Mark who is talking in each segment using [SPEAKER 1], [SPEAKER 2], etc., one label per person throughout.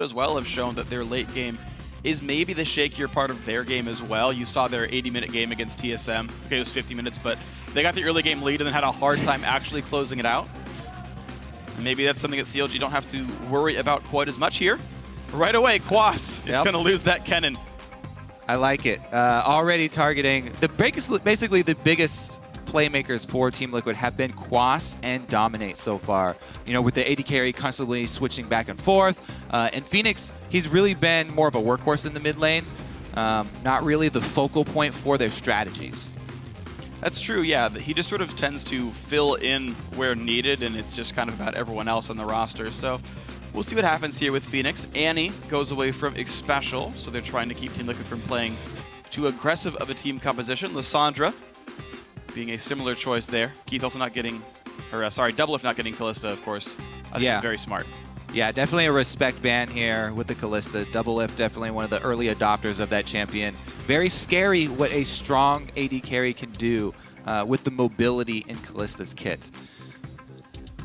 [SPEAKER 1] as well have shown that their late game is maybe the shakier part of their game as well. You saw their 80-minute game against TSM. Okay, it was 50 minutes, but they got the early game lead and then had a hard time actually closing it out. And maybe that's something that CLG don't have to worry about quite as much here. Right away, Quas is going to lose that Kennen.
[SPEAKER 2] I like it. Already targeting basically the biggest playmakers for Team Liquid have been Quas and Dominate so far. You know, with the AD carry constantly switching back and forth. And Phoenix, he's really been more of a workhorse in the mid lane, not really the focal point for their strategies.
[SPEAKER 1] That's true, yeah. He just sort of tends to fill in where needed, and it's just kind of about everyone else on the roster. So we'll see what happens here with Phoenix. Annie goes away from Xpecial, so they're trying to keep Team Liquid from playing too aggressive of a team composition. Lissandra being a similar choice there. Keith also not getting, or sorry, Doublelift not getting Kalista, of course. I think very smart.
[SPEAKER 2] Yeah, definitely a respect ban here with the Kalista. Doublelift definitely one of the early adopters of that champion. Very scary what a strong AD carry can do with the mobility in Kalista's kit.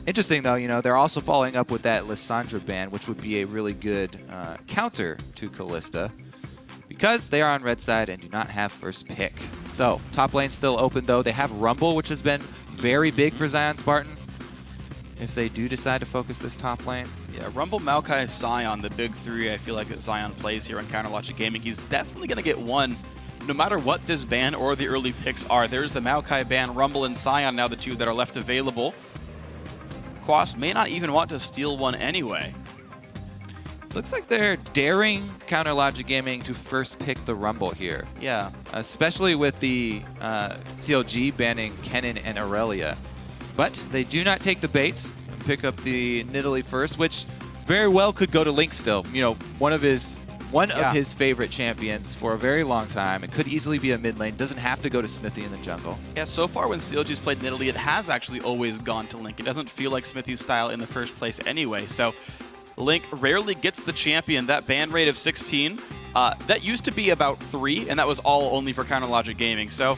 [SPEAKER 2] Interesting though, you know, they're also following up with that Lissandra ban, which would be a really good counter to Kalista, because they are on red side and do not have first pick. So, top lane still open though. They have Rumble, which has been very big for Zion Spartan, if they do decide to focus this top lane.
[SPEAKER 1] Yeah, Rumble, Maokai, Sion, the big three I feel like that Zion plays here on Counter Logic Gaming. He's definitely going to get one, no matter what this ban or the early picks are. There's the Maokai ban, Rumble and Sion, now the two that are left available. Quas may not even want to steal one anyway.
[SPEAKER 2] Looks like they're daring Counter Logic Gaming to first pick the Rumble here.
[SPEAKER 1] Yeah.
[SPEAKER 2] Especially with the CLG banning Kennen and Aurelia. But they do not take the bait and pick up the Nidalee first, which very well could go to Link still. You know, one of his favorite champions for a very long time. It could easily be a mid lane. Doesn't have to go to Smithy in the jungle.
[SPEAKER 1] Yeah, so far when CLG's played Nidalee, it has actually always gone to Link. It doesn't feel like Smithy's style in the first place anyway. So Link rarely gets the champion. That ban rate of 16, that used to be about 3, and that was all only for Counter Logic Gaming. So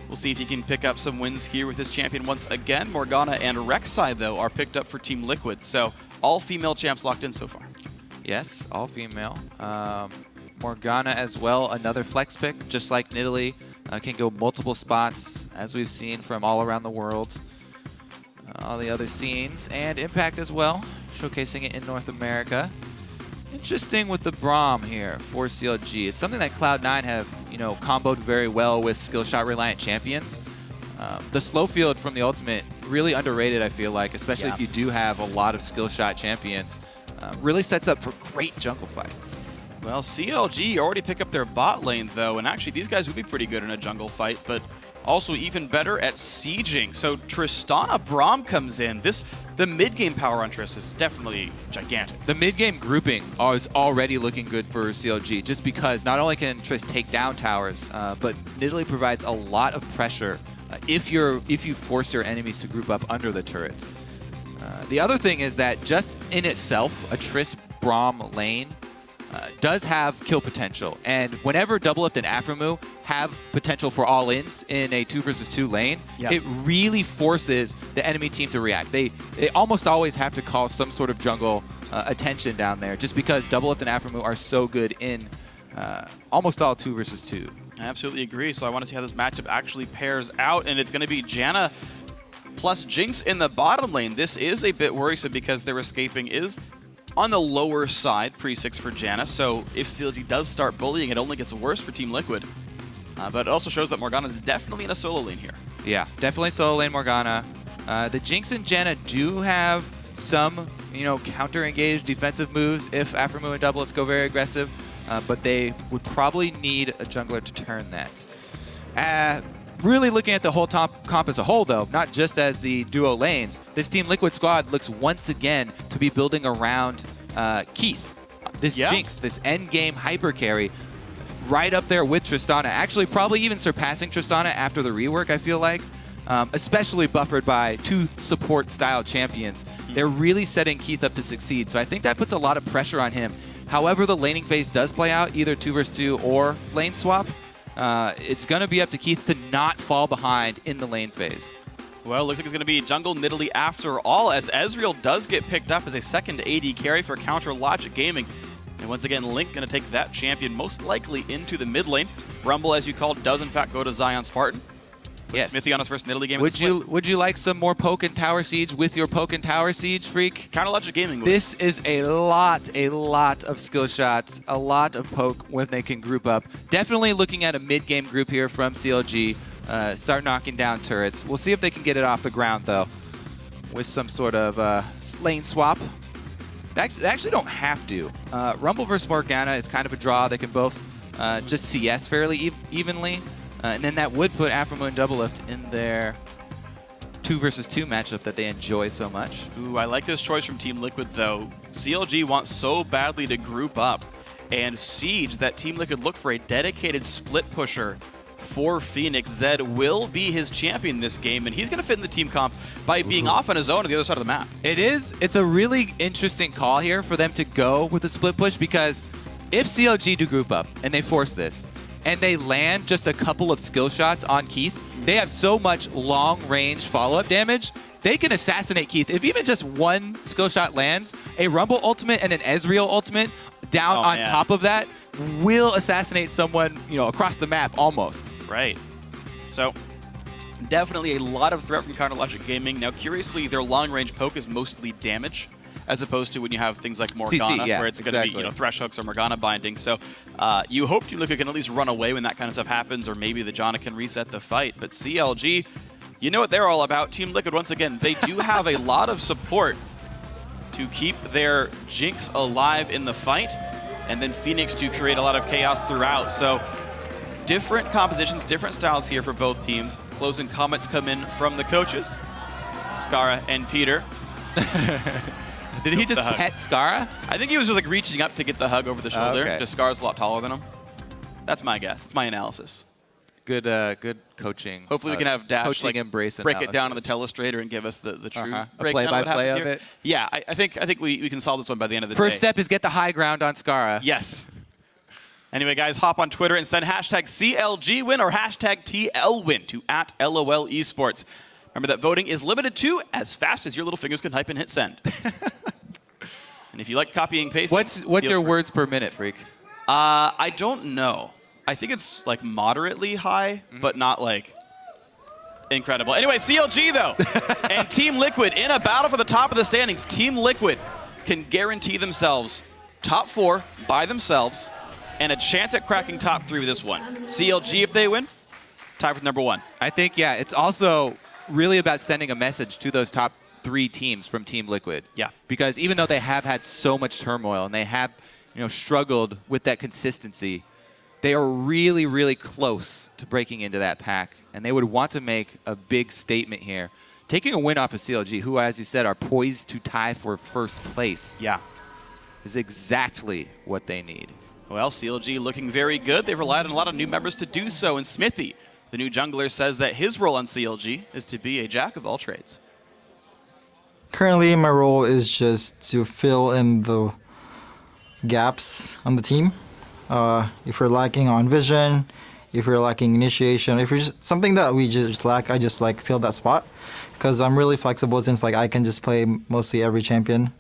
[SPEAKER 1] we'll see if he can pick up some wins here with this champion once again. Morgana and Rek'Sai, though, are picked up for Team Liquid. So all female champs locked in so far.
[SPEAKER 2] Yes, all female. Morgana as well, another flex pick, just like Nidalee. Can go multiple spots, as we've seen from all around the world. All the other scenes, and Impact as well, showcasing it in North America. Interesting with the Braum here for CLG. It's something that Cloud9 have, you know, comboed very well with skill shot reliant champions. The slow field from the ultimate, really underrated, I feel like, especially if you do have a lot of skill shot champions. Really sets up for great jungle fights.
[SPEAKER 1] Well, CLG already pick up their bot lane, though, and actually these guys would be pretty good in a jungle fight, but also even better at sieging. So Tristana Braum comes in. The mid-game power on Trist is definitely gigantic.
[SPEAKER 2] The mid-game grouping is already looking good for CLG, just because not only can Trist take down towers, but Nidalee provides a lot of pressure if you force your enemies to group up under the turret. The other thing is that just in itself, a Trist Braum lane does have kill potential, and whenever Doublelift and Aphromoo have potential for all-ins in a 2 versus 2 lane, it really forces the enemy team to react. They almost always have to call some sort of jungle attention down there, just because Doublelift and Aphromoo are so good in almost all 2 versus 2.
[SPEAKER 1] I absolutely agree, so I want to see how this matchup actually pairs out, and it's going to be Janna plus Jinx in the bottom lane. This is a bit worrisome because their escaping is on the lower side, pre-6 for Janna, so if CLG does start bullying, it only gets worse for Team Liquid. But it also shows that Morgana is definitely in a solo lane here.
[SPEAKER 2] Yeah, definitely solo lane Morgana. The Jinx and Janna do have some, you know, counter-engaged defensive moves if Aphromoo and Doublelift go very aggressive, but they would probably need a jungler to turn that. Really looking at the whole top comp as a whole, though, not just as the duo lanes, this Team Liquid squad looks once again to be building around Keith. This Jinx, this endgame hyper carry, right up there with Tristana. Actually, probably even surpassing Tristana after the rework, I feel like. Especially buffered by 2 support-style champions. They're really setting Keith up to succeed, so I think that puts a lot of pressure on him. However the laning phase does play out, either 2 versus 2 or lane swap, it's going to be up to Keith to not fall behind in the lane phase.
[SPEAKER 1] Well, looks like it's going to be jungle Nidalee after all, as Ezreal does get picked up as a second AD carry for Counter Logic Gaming. And once again, Link going to take that champion most likely into the mid lane. Rumble, as you called, does in fact go to Zion Spartan.
[SPEAKER 2] Yes.
[SPEAKER 1] Smithy on his first Nidalee game.
[SPEAKER 2] Would you like some more poke and tower siege with your poke and tower siege, Freak?
[SPEAKER 1] Counter Logic Gaming.
[SPEAKER 2] This is a lot of skill shots, a lot of poke when they can group up. Definitely looking at a mid-game group here from CLG. Start knocking down turrets. We'll see if they can get it off the ground, though, with some sort of lane swap. They actually don't have to. Rumble versus Morgana is kind of a draw. They can both just CS fairly evenly. And then that would put Afromoon and Doublelift in their 2 versus 2 matchup that they enjoy so much.
[SPEAKER 1] Ooh, I like this choice from Team Liquid, though. CLG wants so badly to group up and siege that Team Liquid look for a dedicated split pusher for Phoenix. Zed will be his champion this game, and he's going to fit in the team comp by being off on his own on the other side of the map.
[SPEAKER 2] It's a really interesting call here for them to go with a split push, because if CLG do group up and they force this, and they land just a couple of skill shots on Keith, they have so much long-range follow-up damage, they can assassinate Keith. If even just one skill shot lands, a Rumble ultimate and an Ezreal ultimate down on top of that will assassinate someone, across the map almost.
[SPEAKER 1] Right. So, definitely a lot of threat from Counter Logic Gaming. Now, curiously, their long-range poke is mostly damage, as opposed to when you have things like Morgana,
[SPEAKER 2] CC,
[SPEAKER 1] where it's going to be thresh hooks or Morgana binding. So you hope Team Liquid can at least run away when that kind of stuff happens, or maybe the Janna can reset the fight. But CLG, you know what they're all about. Team Liquid, once again, they do have a lot of support to keep their Jinx alive in the fight, and then Phoenix to create a lot of chaos throughout. So different compositions, different styles here for both teams. Closing comments come in from the coaches, Skara and Peter.
[SPEAKER 2] Did he just pet Skara?
[SPEAKER 1] I think he was just like reaching up to get the hug over the shoulder.
[SPEAKER 2] Okay.
[SPEAKER 1] Because Skara's a lot taller than him. That's my guess. It's my analysis.
[SPEAKER 2] Good coaching.
[SPEAKER 1] Hopefully we can have Dash
[SPEAKER 2] break it
[SPEAKER 1] down on the telestrator and give us the true
[SPEAKER 2] play-by-play of it.
[SPEAKER 1] Yeah, I think we can solve this one by the end of the day.
[SPEAKER 2] First step is get the high ground on Skara.
[SPEAKER 1] Yes. Anyway, guys, hop on Twitter and send hashtag CLGwin or hashtag TLWin to @LOL Esports. Remember that voting is limited to as fast as your little fingers can type and hit send. And if you like copying and pasting,
[SPEAKER 2] what's your words per minute, Freak?
[SPEAKER 1] I don't know. I think it's like moderately high, but not like incredible. Anyway, CLG though, and Team Liquid in a battle for the top of the standings. Team Liquid can guarantee themselves top 4 by themselves and a chance at cracking top 3 with this one. CLG, if they win, tie for number 1.
[SPEAKER 2] I think, yeah, it's also really about sending a message to those top 3 teams from Team Liquid.
[SPEAKER 1] Yeah.
[SPEAKER 2] Because even though they have had so much turmoil and they have, struggled with that consistency, they are really, really close to breaking into that pack. And they would want to make a big statement here. Taking a win off of CLG, who, as you said, are poised to tie for first place.
[SPEAKER 1] Yeah.
[SPEAKER 2] Is exactly what they need.
[SPEAKER 1] Well, CLG looking very good. They've relied on a lot of new members to do so. And Smithy, the new jungler, says that his role on CLG is to be a jack of all trades.
[SPEAKER 3] Currently, my role is just to fill in the gaps on the team. If we're lacking on vision, if we're lacking initiation, if it's something that we just lack, I just fill that spot. Because I'm really flexible since I can just play mostly every champion.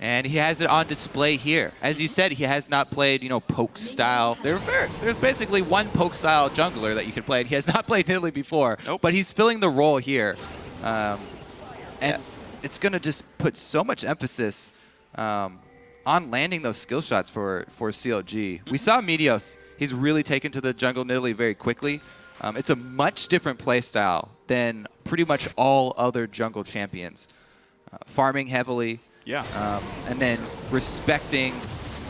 [SPEAKER 2] And he has it on display here. As you said, he has not played, poke style. There's basically one poke style jungler that you can play. He has not played Nidalee before, but he's filling the role here. And it's going to just put so much emphasis on landing those skill shots for CLG. We saw Meteos. He's really taken to the jungle Nidalee very quickly. It's a much different play style than pretty much all other jungle champions. Farming heavily.
[SPEAKER 1] Yeah.
[SPEAKER 2] And then respecting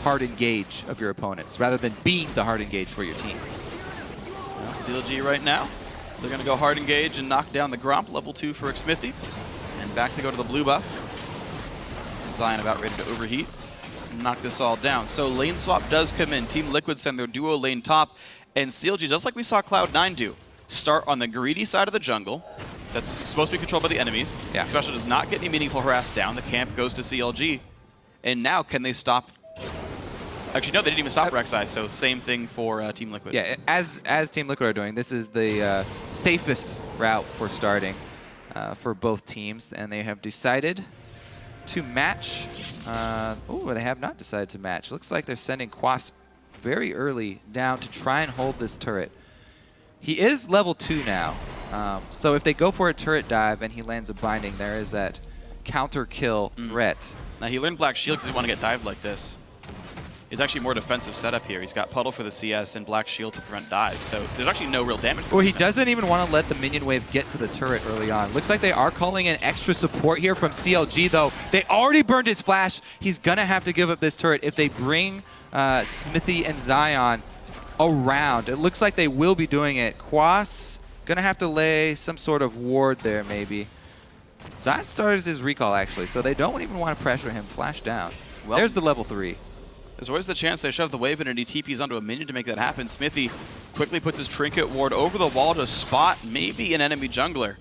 [SPEAKER 2] hard engage of your opponents rather than being the hard engage for your team.
[SPEAKER 1] Well, CLG right now, they're going to go hard engage and knock down the Gromp, level 2 for Xmithy. And back to go to the blue buff. Zion about ready to overheat and knock this all down. So lane swap does come in. Team Liquid send their duo lane top. And CLG, just like we saw Cloud9 do, start on the greedy side of the jungle. That's supposed to be controlled by the enemies. Yeah. Special does not get any meaningful harass down. The camp goes to CLG. And now can they stop? Actually, no, they didn't even stop Rek'Sai, so same thing for Team Liquid.
[SPEAKER 2] Yeah, as Team Liquid are doing, this is the safest route for starting for both teams. And they have decided to match. Oh, they have not decided to match. Looks like they're sending Quas very early down to try and hold this turret. He is level 2 now. So if they go for a turret dive and he lands a binding, there is that counter kill threat.
[SPEAKER 1] Now he learned Black Shield because he want to get dived like this. It's actually more defensive setup here. He's got Puddle for the CS and Black Shield to prevent dives. So there's actually no real damage.
[SPEAKER 2] Well, he doesn't even want to let the minion wave get to the turret early on. Looks like they are calling in extra support here from CLG, though. They already burned his flash. He's going to have to give up this turret if they bring Smithy and Zion around. It looks like they will be doing it. Quas going to have to lay some sort of ward there, maybe. Zion started his recall, actually, so they don't even want to pressure him. Flash down. Well, there's the level 3.
[SPEAKER 1] There's always the chance they shove the wave in and he TPs onto a minion to make that happen. Smithy quickly puts his trinket ward over the wall to spot maybe an enemy jungler.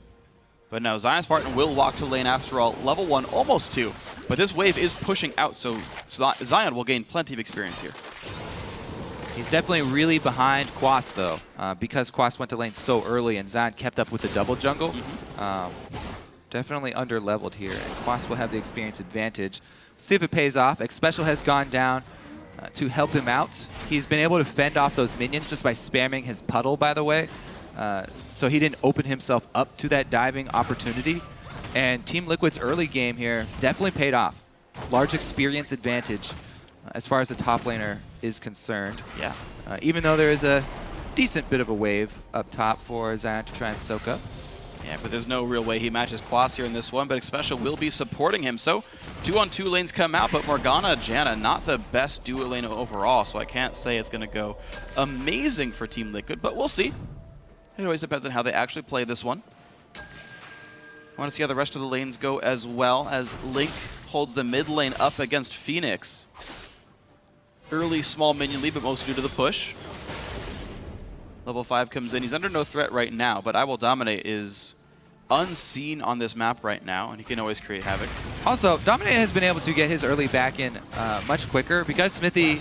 [SPEAKER 1] But now Zion Spartan will walk to lane after all. Level 1, almost 2. But this wave is pushing out, so Zion will gain plenty of experience here.
[SPEAKER 2] He's definitely really behind Quas, though, because Quas went to lane so early and Zion kept up with the double jungle. Definitely under-leveled here, and Quas will have the experience advantage. See if it pays off. X-Special has gone down to help him out. He's been able to fend off those minions just by spamming his Puddle, by the way. So he didn't open himself up to that diving opportunity. And Team Liquid's early game here definitely paid off. Large experience advantage as far as the top laner is concerned.
[SPEAKER 1] Yeah.
[SPEAKER 2] Even though there is a decent bit of a wave up top for Zion to try and soak up.
[SPEAKER 1] Yeah, but there's no real way he matches Quas here in this one, but X-Special will be supporting him. So 2-on-2 lanes come out, but Morgana, Janna, not the best duo lane overall, so I can't say it's going to go amazing for Team Liquid, but we'll see. It always depends on how they actually play this one. I want to see how the rest of the lanes go as well, as Link holds the mid lane up against Phoenix. Early small minion lead, but mostly due to the push. Level 5 comes in. He's under no threat right now, but I Will Dominate is unseen on this map right now, and he can always create havoc.
[SPEAKER 2] Also, Dominate has been able to get his early back in much quicker because Smithy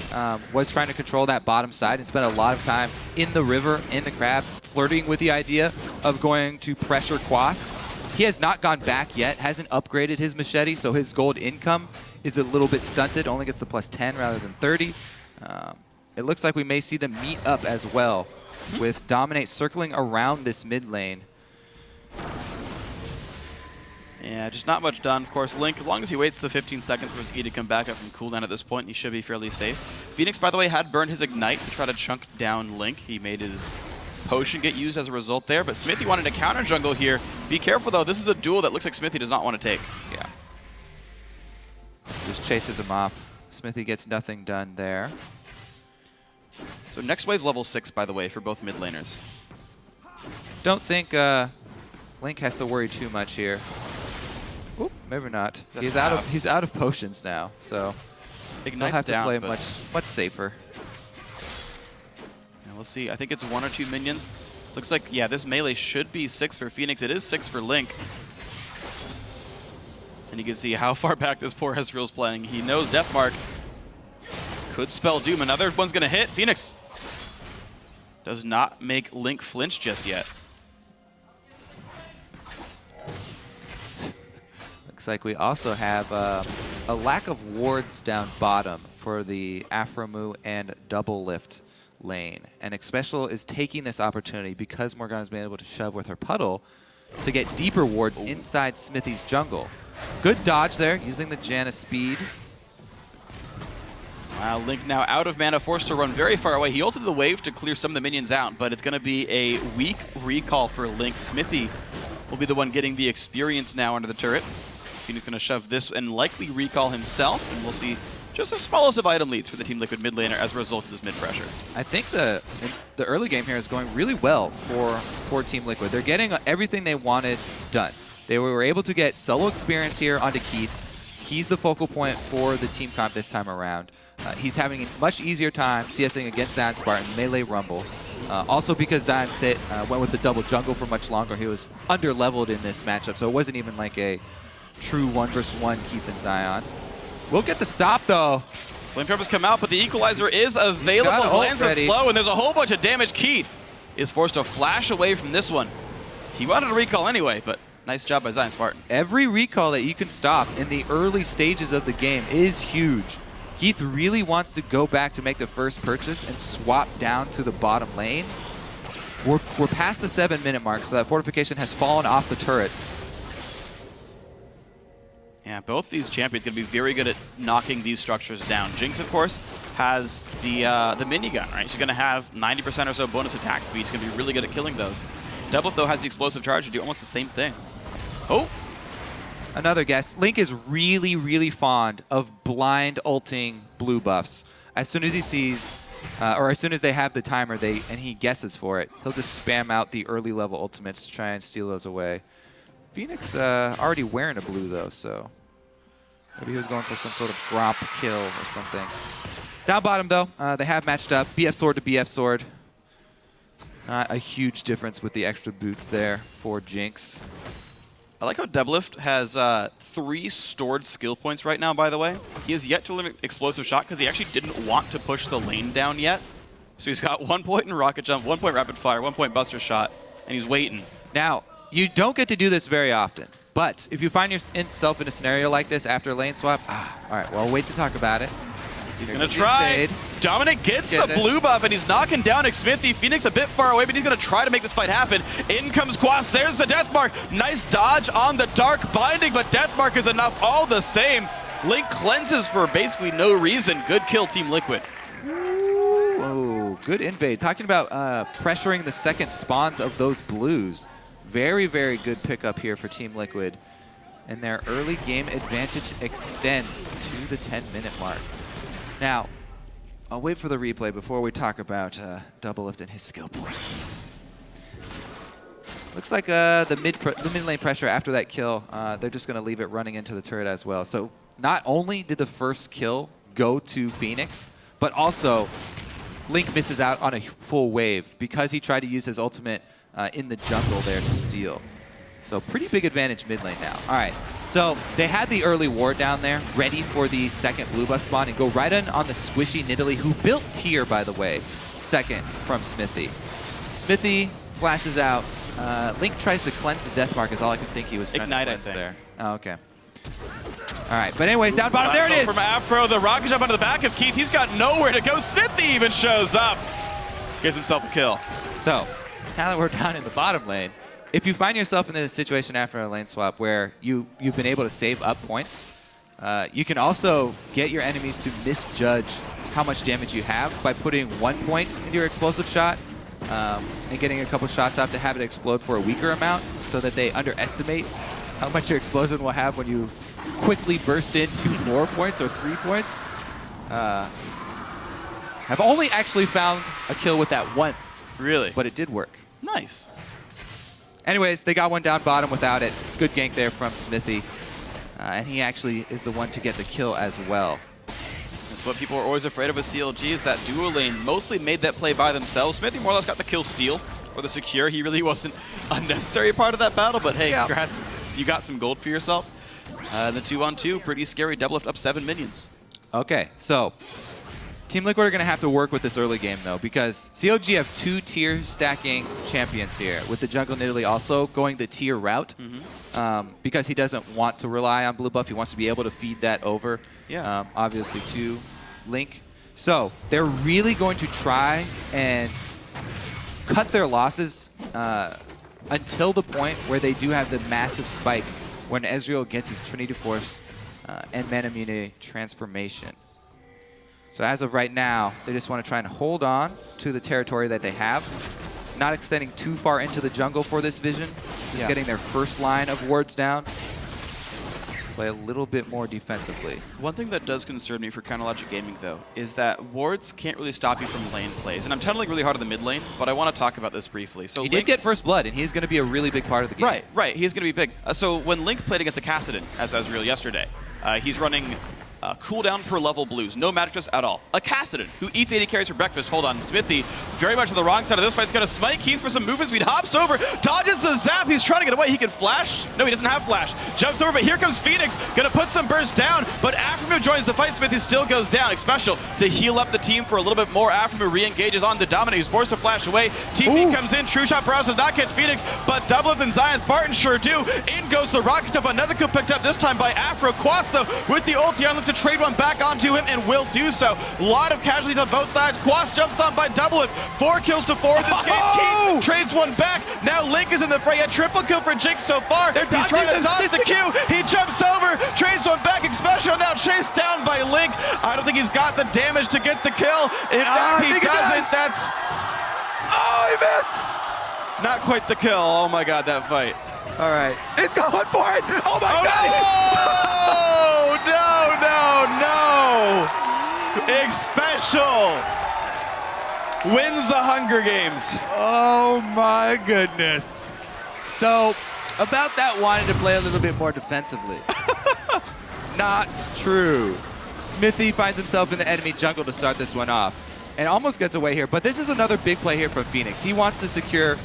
[SPEAKER 2] was trying to control that bottom side and spent a lot of time in the river, in the crab, flirting with the idea of going to pressure Quas. He has not gone back yet, hasn't upgraded his machete, so his gold income is a little bit stunted, only gets the +10 rather than 30. It looks like we may see them meet up as well, with Dominate circling around this mid lane.
[SPEAKER 1] Yeah, just not much done. Of course, Link, as long as he waits the 15 seconds for his E to come back up from cooldown at this point, he should be fairly safe. Phoenix, by the way, had burned his Ignite to try to chunk down Link. He made his potion get used as a result there, but Smithy wanted to counter jungle here. Be careful, though. This is a duel that looks like Smithy does not want to take.
[SPEAKER 2] Yeah. Just chases him off. Smithy gets nothing done there.
[SPEAKER 1] So next wave's level 6, by the way, for both mid laners.
[SPEAKER 2] Don't think Link has to worry too much here. Oop, maybe not. He's out of potions now, so
[SPEAKER 1] Ignite's
[SPEAKER 2] he'll have to
[SPEAKER 1] down,
[SPEAKER 2] play
[SPEAKER 1] but
[SPEAKER 2] much safer.
[SPEAKER 1] Yeah, we'll see. I think it's 1 or 2 minions. Looks like, yeah, this melee should be 6 for Phoenix. It is 6 for Link. And you can see how far back this poor Ezreal's playing. He knows Deathmark could spell doom. Another one's going to hit. Phoenix does not make Link flinch just yet.
[SPEAKER 2] Looks like we also have a lack of wards down bottom for the Aphromoo and Double Lift lane. And X-Special is taking this opportunity because Morgana's been able to shove with her Puddle to get deeper wards inside Smithy's jungle. Good dodge there, using the Janna speed.
[SPEAKER 1] Link now out of mana, forced to run very far away. He ulted the wave to clear some of the minions out, but it's going to be a weak recall for Link. Smithy will be the one getting the experience now under the turret. Phoenix going to shove this and likely recall himself, and we'll see just the smallest of item leads for the Team Liquid mid laner as a result of this mid pressure.
[SPEAKER 2] I think the early game here is going really well for Team Liquid. They're getting everything they wanted done. They were able to get solo experience here onto Keith. He's the focal point for the team comp this time around. He's having a much easier time CSing against Zion Spartan, Melee Rumble. Also because Zion went with the double jungle for much longer, he was under-leveled in this matchup, so it wasn't even like a true 1-versus-1 Keith and Zion. We'll get the stop, though.
[SPEAKER 1] Flame Trumpets come out, but the Equalizer is available. Lands it slow, and there's a whole bunch of damage. Keith is forced to flash away from this one. He wanted to recall anyway, but Nice job by Zion Spartan.
[SPEAKER 2] Every recall that you can stop in the early stages of the game is huge. Keith really wants to go back to make the first purchase and swap down to the bottom lane. We're past the 7-minute mark, so that fortification has fallen off the turrets.
[SPEAKER 1] Yeah, both these champions going to be very good at knocking these structures down. Jinx, of course, has the minigun, right? She's going to have 90% or so bonus attack speed. She's going to be really good at killing those. Doublelift, though, has the explosive charge to do almost the same thing. Oh!
[SPEAKER 2] Another guess. Link is really, really fond of blind ulting blue buffs. As soon as he sees, or as soon as they have the timer and he guesses for it, he'll just spam out the early level ultimates to try and steal those away. Phoenix already wearing a blue, though, so maybe he was going for some sort of gromp kill or something. Down bottom, though, they have matched up. BF sword to BF sword. Not a huge difference with the extra boots there for Jinx.
[SPEAKER 1] I like how Doublelift has 3 stored skill points right now, by the way. He has yet to limit explosive shot because he actually didn't want to push the lane down yet. So he's got 1 point in rocket jump, 1 point rapid fire, 1 point buster shot, and he's waiting.
[SPEAKER 2] Now, you don't get to do this very often, but if you find yourself in a scenario like this after a lane swap, all right, well, I'll wait to talk about it.
[SPEAKER 1] He's going to try. Dominic gets the blue buff, and he's knocking down Xmithie. Phoenix a bit far away, but he's going to try to make this fight happen. In comes Quas. There's the Deathmark. Nice dodge on the Dark Binding, but Deathmark is enough all the same. Link cleanses for basically no reason. Good kill, Team Liquid.
[SPEAKER 2] Whoa, good invade. Talking about pressuring the second spawns of those blues. Very, very good pickup here for Team Liquid. And their early game advantage extends to the 10-minute mark. Now, I'll wait for the replay before we talk about Doublelift and his skill points. Looks like the mid lane pressure after that kill, they're just going to leave it running into the turret as well. So not only did the first kill go to Phoenix, but also Link misses out on a full wave because he tried to use his ultimate in the jungle there to steal. So pretty big advantage mid lane now. All right, so they had the early ward down there, ready for the second blue buff spawn, and go right in on the squishy Nidalee, who built tier, by the way, second from Xmithie. Xmithie flashes out. Link tries to cleanse the Deathmark is all I can think he was trying
[SPEAKER 1] Ignite,
[SPEAKER 2] to cleanse
[SPEAKER 1] I think.
[SPEAKER 2] there. Oh, okay. All right, but anyways, down bottom, there it is!
[SPEAKER 1] From Afro, the rocket jump onto the back of Keith. He's got nowhere to go. Xmithie even shows up. Gives himself a kill.
[SPEAKER 2] So, now that we're down in the bottom lane, if you find yourself in a situation after a lane swap where you've been able to save up points, you can also get your enemies to misjudge how much damage you have by putting 1 point into your explosive shot and getting a couple shots off to have it explode for a weaker amount so that they underestimate how much your explosion will have when you quickly burst in 2 more points or 3 points. I've only actually found a kill with that once.
[SPEAKER 1] Really?
[SPEAKER 2] But it did work.
[SPEAKER 1] Nice.
[SPEAKER 2] Anyways, they got one down bottom without it. Good gank there from Xmithie. And he actually is the one to get the kill as well.
[SPEAKER 1] That's what people are always afraid of with CLG, is that duo lane mostly made that play by themselves. Xmithie more or less got the kill steal, or the secure. He really wasn't a necessary part of that battle, but hey,
[SPEAKER 2] yeah.
[SPEAKER 1] Congrats. You got some gold for yourself. The 2-on-2, pretty scary. Doublelift up 7 minions.
[SPEAKER 2] Okay, so Team Liquid are going to have to work with this early game, though, because CLG have 2 tier stacking champions here, with the jungle Nidalee also going the tier route, because he doesn't want to rely on blue buff. He wants to be able to feed that over, obviously, to Link. So they're really going to try and cut their losses until the point where they do have the massive spike when Ezreal gets his Trinity Force and Manamune transformation. So as of right now, they just want to try and hold on to the territory that they have, not extending too far into the jungle for this vision, just getting their first line of wards down, play a little bit more defensively.
[SPEAKER 1] One thing that does concern me for Chronologic Gaming, though, is that wards can't really stop you from lane plays. And I'm tunneling really hard on the mid lane, but I want to talk about this briefly. So
[SPEAKER 2] He
[SPEAKER 1] Link
[SPEAKER 2] did get first blood, and he's going to be a really big part of the game.
[SPEAKER 1] Right. He's going to be big. So when Link played against a Kassadin as Ezreal yesterday, he's running cooldown per level blues, no magic just at all. A Cassidon, who eats 80 carries for breakfast. Hold on, Smithy, very much on the wrong side of this fight. He's going to smite Keith for some movement speed, hops over, dodges the zap. He's trying to get away. He can flash. No, he doesn't have flash. Jumps over, but here comes Phoenix, going to put some burst down, but Aftermoo joins the fight. Smithy still goes down. Special to heal up the team for a little bit more. Aftermoo re-engages on the Dominate. He's forced to flash away. TP comes in. True Shot Browse does not catch Phoenix, but Doubleth and Zion Spartan sure do. In goes the Rocket Jump. Another kill picked up, this time by Afro. Quas, though, with the ulti on, lets to trade one back onto him and will do so. A lot of casualties on both sides. Quas jumps on by Doubleth. 4 kills to 4 this game. Keith trades one back. Now Link is in the fray. A triple kill for Jinx so far. He's trying to dodge the Q. He jumps over, trades one back. Special now chased down by Link. I don't think he's got the damage to get the kill. If he doesn't, that's...
[SPEAKER 2] Oh, he missed!
[SPEAKER 1] Not quite the kill. Oh my god, that fight.
[SPEAKER 2] All right. He's going for it! Oh my god!
[SPEAKER 1] No! Special wins the Hunger Games.
[SPEAKER 2] Oh my goodness. So, about that wanting to play a little bit more defensively. Not true. Smithy finds himself in the enemy jungle to start this one off and almost gets away here, but this is another big play here from Phoenix. He wants to secure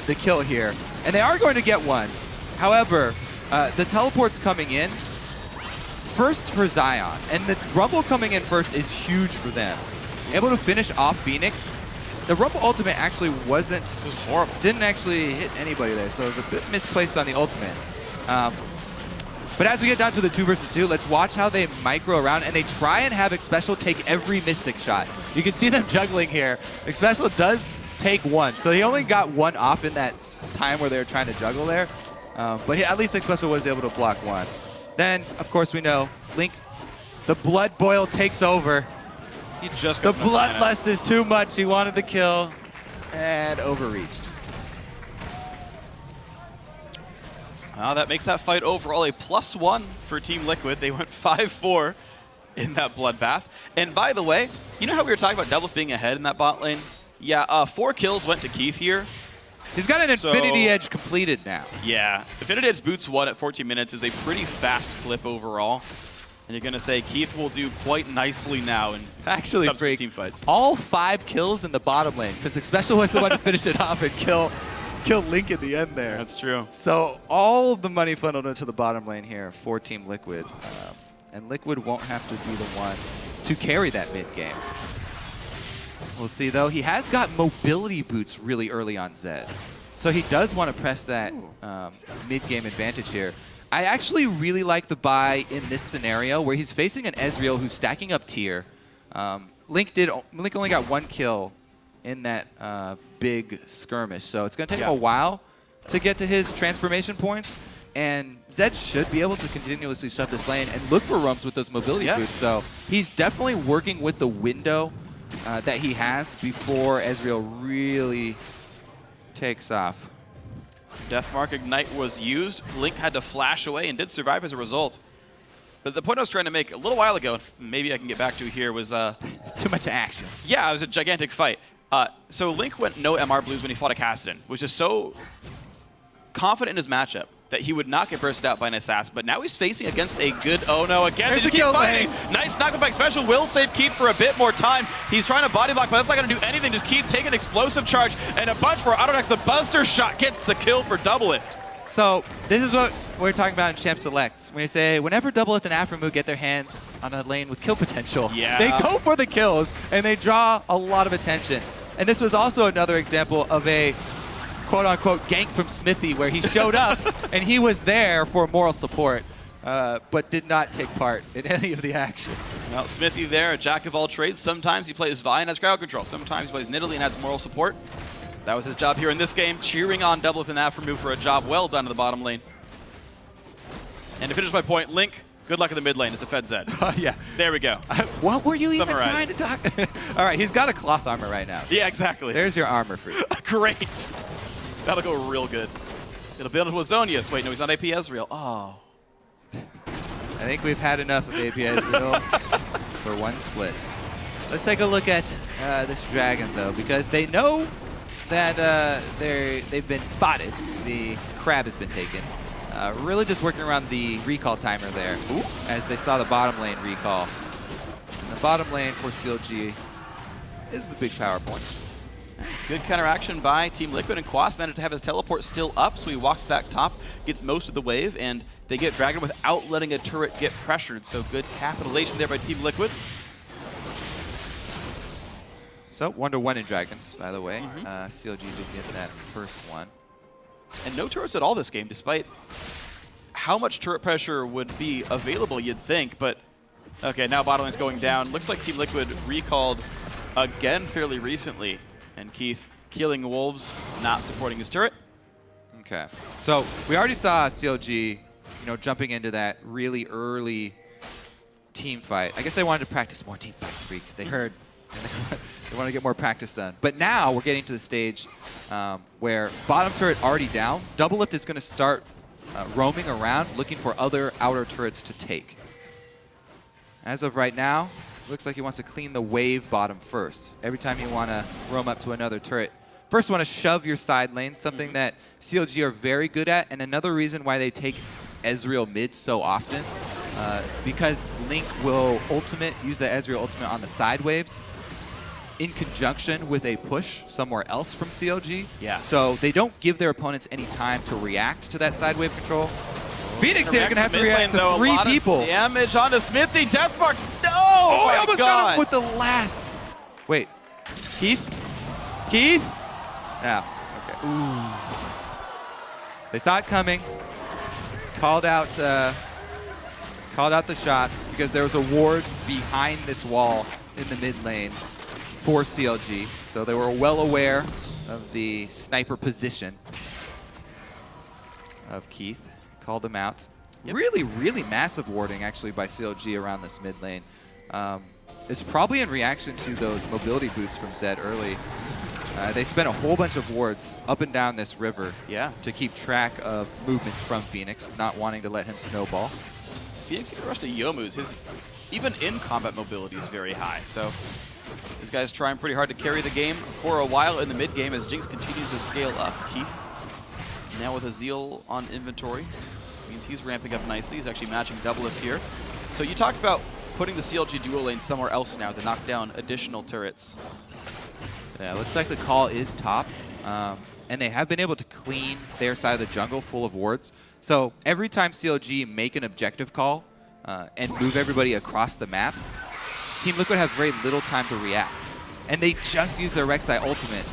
[SPEAKER 2] the kill here, and they are going to get one. However, the teleport's coming in first for Zion, and the Rumble coming in first is huge for them. Able to finish off Phoenix. The Rumble ultimate actually wasn't...
[SPEAKER 1] It was horrible.
[SPEAKER 2] Didn't actually hit anybody there, so it was a bit misplaced on the ultimate. But as we get down to the 2 versus 2, let's watch how they micro around, and they try and have Xpecial take every Mystic shot. You can see them juggling here. Xpecial does take one, so he only got one off in that time where they were trying to juggle there. But at least Xpecial was able to block one. Then, of course, we know Link, the blood boil takes over.
[SPEAKER 1] He just
[SPEAKER 2] the
[SPEAKER 1] got
[SPEAKER 2] bloodlust is too much. He wanted the kill and overreached.
[SPEAKER 1] That makes that fight overall a +1 for Team Liquid. They went 5-4 in that bloodbath. And by the way, you know how we were talking about Doubleth being ahead in that bot lane? Yeah, 4 kills went to Keith here.
[SPEAKER 2] He's got an Infinity Edge completed now.
[SPEAKER 1] Yeah, Infinity Edge boots 1 at 14 minutes is a pretty fast clip overall. And you're going to say Keith will do quite nicely now in
[SPEAKER 2] actually
[SPEAKER 1] subsequent team fights.
[SPEAKER 2] All 5 kills in the bottom lane, since Xpecial was the one to finish it off and kill Link at the end there.
[SPEAKER 1] That's true.
[SPEAKER 2] So all of the money funneled into the bottom lane here for Team Liquid. And Liquid won't have to be the one to carry that mid game. We'll see, though. He has got mobility boots really early on Zed. So he does want to press that mid-game advantage here. I actually really like the buy in this scenario where he's facing an Ezreal who's stacking up tier. Link only got 1 kill in that big skirmish, so it's going to take him a while to get to his transformation points. And Zed should be able to continuously shut this lane and look for rumps with those mobility boots. So he's definitely working with the window that he has before Ezreal really takes off.
[SPEAKER 1] Deathmark Ignite was used. Link had to flash away and did survive as a result. But the point I was trying to make a little while ago, maybe I can get back to here, was...
[SPEAKER 2] too much action.
[SPEAKER 1] Yeah, it was a gigantic fight. So Link went no MR blues when he fought a Cassidon, was just so confident in his matchup that he would not get bursted out by an assassin. But now he's facing against a good... Oh no, again, they just keep fighting. Nice knockback special. Will save Keith for a bit more time. He's trying to body block, but that's not going to do anything. Just Keith taking an explosive charge and a bunch for Autodex. The Buster Shot gets the kill for Doubleth.
[SPEAKER 2] So this is what we're talking about in Champ Select. When you say, whenever Doubleth and Aftermoo get their hands on a lane with kill potential, they go for the kills and they draw a lot of attention. And this was also another example of a quote-unquote gank from Smithy where he showed up and he was there for moral support, but did not take part in any of the action.
[SPEAKER 1] Well, Smithy there, a jack of all trades. Sometimes he plays Vi and has crowd control. Sometimes he plays Nidalee and has moral support. That was his job here in this game, cheering on Doubleth and Aftermoo for a job well done in the bottom lane. And to finish my point, Link, good luck in the mid lane. It's a Fed Zed.
[SPEAKER 2] Yeah.
[SPEAKER 1] There we go.
[SPEAKER 2] What were you even trying to talk? All right, he's got a cloth armor right now.
[SPEAKER 1] Yeah, exactly.
[SPEAKER 2] There's your armor for you.
[SPEAKER 1] Great. That'll go real good. It'll build into a Zonius. Wait, no, he's not AP Ezreal. Oh.
[SPEAKER 2] I think we've had enough of AP Ezreal for one split. Let's take a look at this dragon, though, because they know that they've been spotted. The crab has been taken. Really just working around the recall timer there.
[SPEAKER 1] Ooh.
[SPEAKER 2] As they saw the bottom lane recall. And the bottom lane for CLG is the big power point.
[SPEAKER 1] Good counteraction by Team Liquid, and Quas managed to have his teleport still up, so he walks back top, gets most of the wave, and they get Dragon without letting a turret get pressured. So good capitalization there by Team Liquid.
[SPEAKER 2] So 1-1 in Dragons, by the way. CLG did get that first one.
[SPEAKER 1] And no turrets at all this game, despite how much turret pressure would be available, you'd think. But, okay, now bottom lane's going down. Looks like Team Liquid recalled again fairly recently. And Keith killing Wolves, not supporting his turret.
[SPEAKER 2] Okay. So we already saw CLG, jumping into that really early team fight. I guess they wanted to practice more team fight freak. They heard. They want to get more practice done. But now we're getting to the stage where bottom turret already down. Double Lift is going to start roaming around, looking for other outer turrets to take. As of right now, looks like he wants to clean the wave bottom first. Every time you want to roam up to another turret, first you want to shove your side lane, something that CLG are very good at, and another reason why they take Ezreal mid so often, because Link will use the Ezreal ultimate on the side waves in conjunction with a push somewhere else from CLG.
[SPEAKER 1] Yeah.
[SPEAKER 2] So they don't give their opponents any time to react to that side wave control. Phoenix here are going to have to react to 3 people.
[SPEAKER 1] Damage onto Smithy. Deathmark. No!
[SPEAKER 2] Oh,
[SPEAKER 1] my
[SPEAKER 2] I almost
[SPEAKER 1] God.
[SPEAKER 2] got him with the last. Wait. Keith? Keith? Yeah. Okay. Ooh. They saw it coming. Called out the shots because there was a ward behind this wall in the mid lane for CLG. So they were well aware of the sniper position of Keith. Called him out. Yep. Really, really massive warding actually by CLG around this mid lane. It's probably in reaction to those mobility boots from Zed early. They spent a whole bunch of wards up and down this river to keep track of movements from Phoenix, not wanting to let him snowball.
[SPEAKER 1] Phoenix can rush to Youmu's. His even in combat mobility is very high. So this guy's trying pretty hard to carry the game for a while in the mid game as Jinx continues to scale up. Keith now with a Zeal on inventory. Means he's ramping up nicely. He's actually matching Double Lift here. So you talked about putting the CLG duo lane somewhere else now to knock down additional turrets.
[SPEAKER 2] Yeah, looks like the call is top. And they have been able to clean their side of the jungle full of wards. So every time CLG make an objective call and move everybody across the map, Team Liquid have very little time to react. And they just use their Rek'Sai ultimate.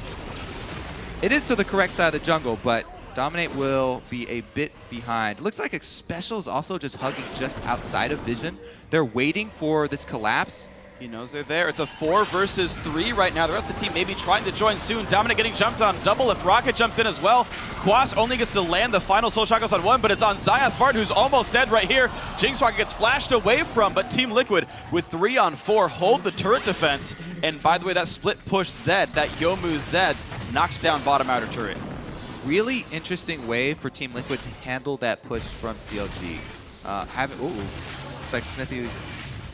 [SPEAKER 2] It is to the correct side of the jungle, but Dominate will be a bit behind. Looks like Special is also just hugging just outside of Vision. They're waiting for this collapse.
[SPEAKER 1] He knows they're there. It's a 4 versus 3 right now. The rest of the team may be trying to join soon. Dominate getting jumped on. Double Lift. Rocket jumps in as well. Quas only gets to land the final Soul Shackles on 1, but it's on Zayas Bard, who's almost dead right here. Jinx Rocket gets flashed away from, but Team Liquid with 3 on 4 hold the turret defense. And by the way, that split push Zed, that Yomu Zed, knocks down bottom outer turret.
[SPEAKER 2] Really interesting way for Team Liquid to handle that push from CLG. Looks like Smithy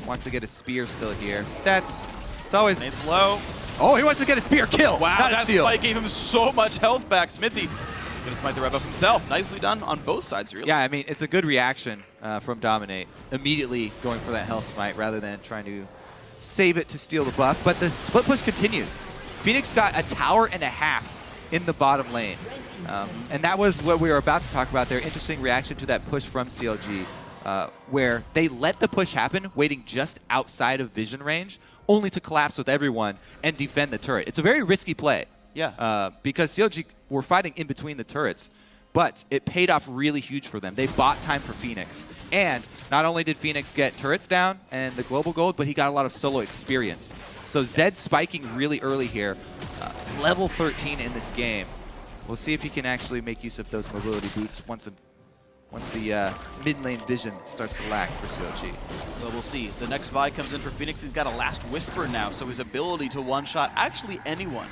[SPEAKER 2] wants to get a spear still here. It's always
[SPEAKER 1] nice low.
[SPEAKER 2] Oh, he wants to get a spear kill.
[SPEAKER 1] Wow,
[SPEAKER 2] not
[SPEAKER 1] that
[SPEAKER 2] a steal.
[SPEAKER 1] spike gave him so much health back. Smithy gonna smite the rev up himself. Nicely done on both sides, really.
[SPEAKER 2] Yeah, I mean, it's a good reaction from Dominate. Immediately going for that health smite rather than trying to save it to steal the buff. But the split push continues. Phoenix got a tower and a half in the bottom lane. And that was what we were about to talk about there. Interesting reaction to that push from CLG, where they let the push happen, waiting just outside of vision range, only to collapse with everyone and defend the turret. It's a very risky play.
[SPEAKER 1] Yeah.
[SPEAKER 2] Because CLG were fighting in between the turrets, but it paid off really huge for them. They bought time for Phoenix. And not only did Phoenix get turrets down and the global gold, but he got a lot of solo experience. So Zed spiking really early here, level 13 in this game. We'll see if he can actually make use of those mobility boots once the mid lane vision starts to lack for CLG.
[SPEAKER 1] Well, we'll see. The next buy comes in for Phoenix. He's got a Last Whisper now, so his ability to one-shot actually anyone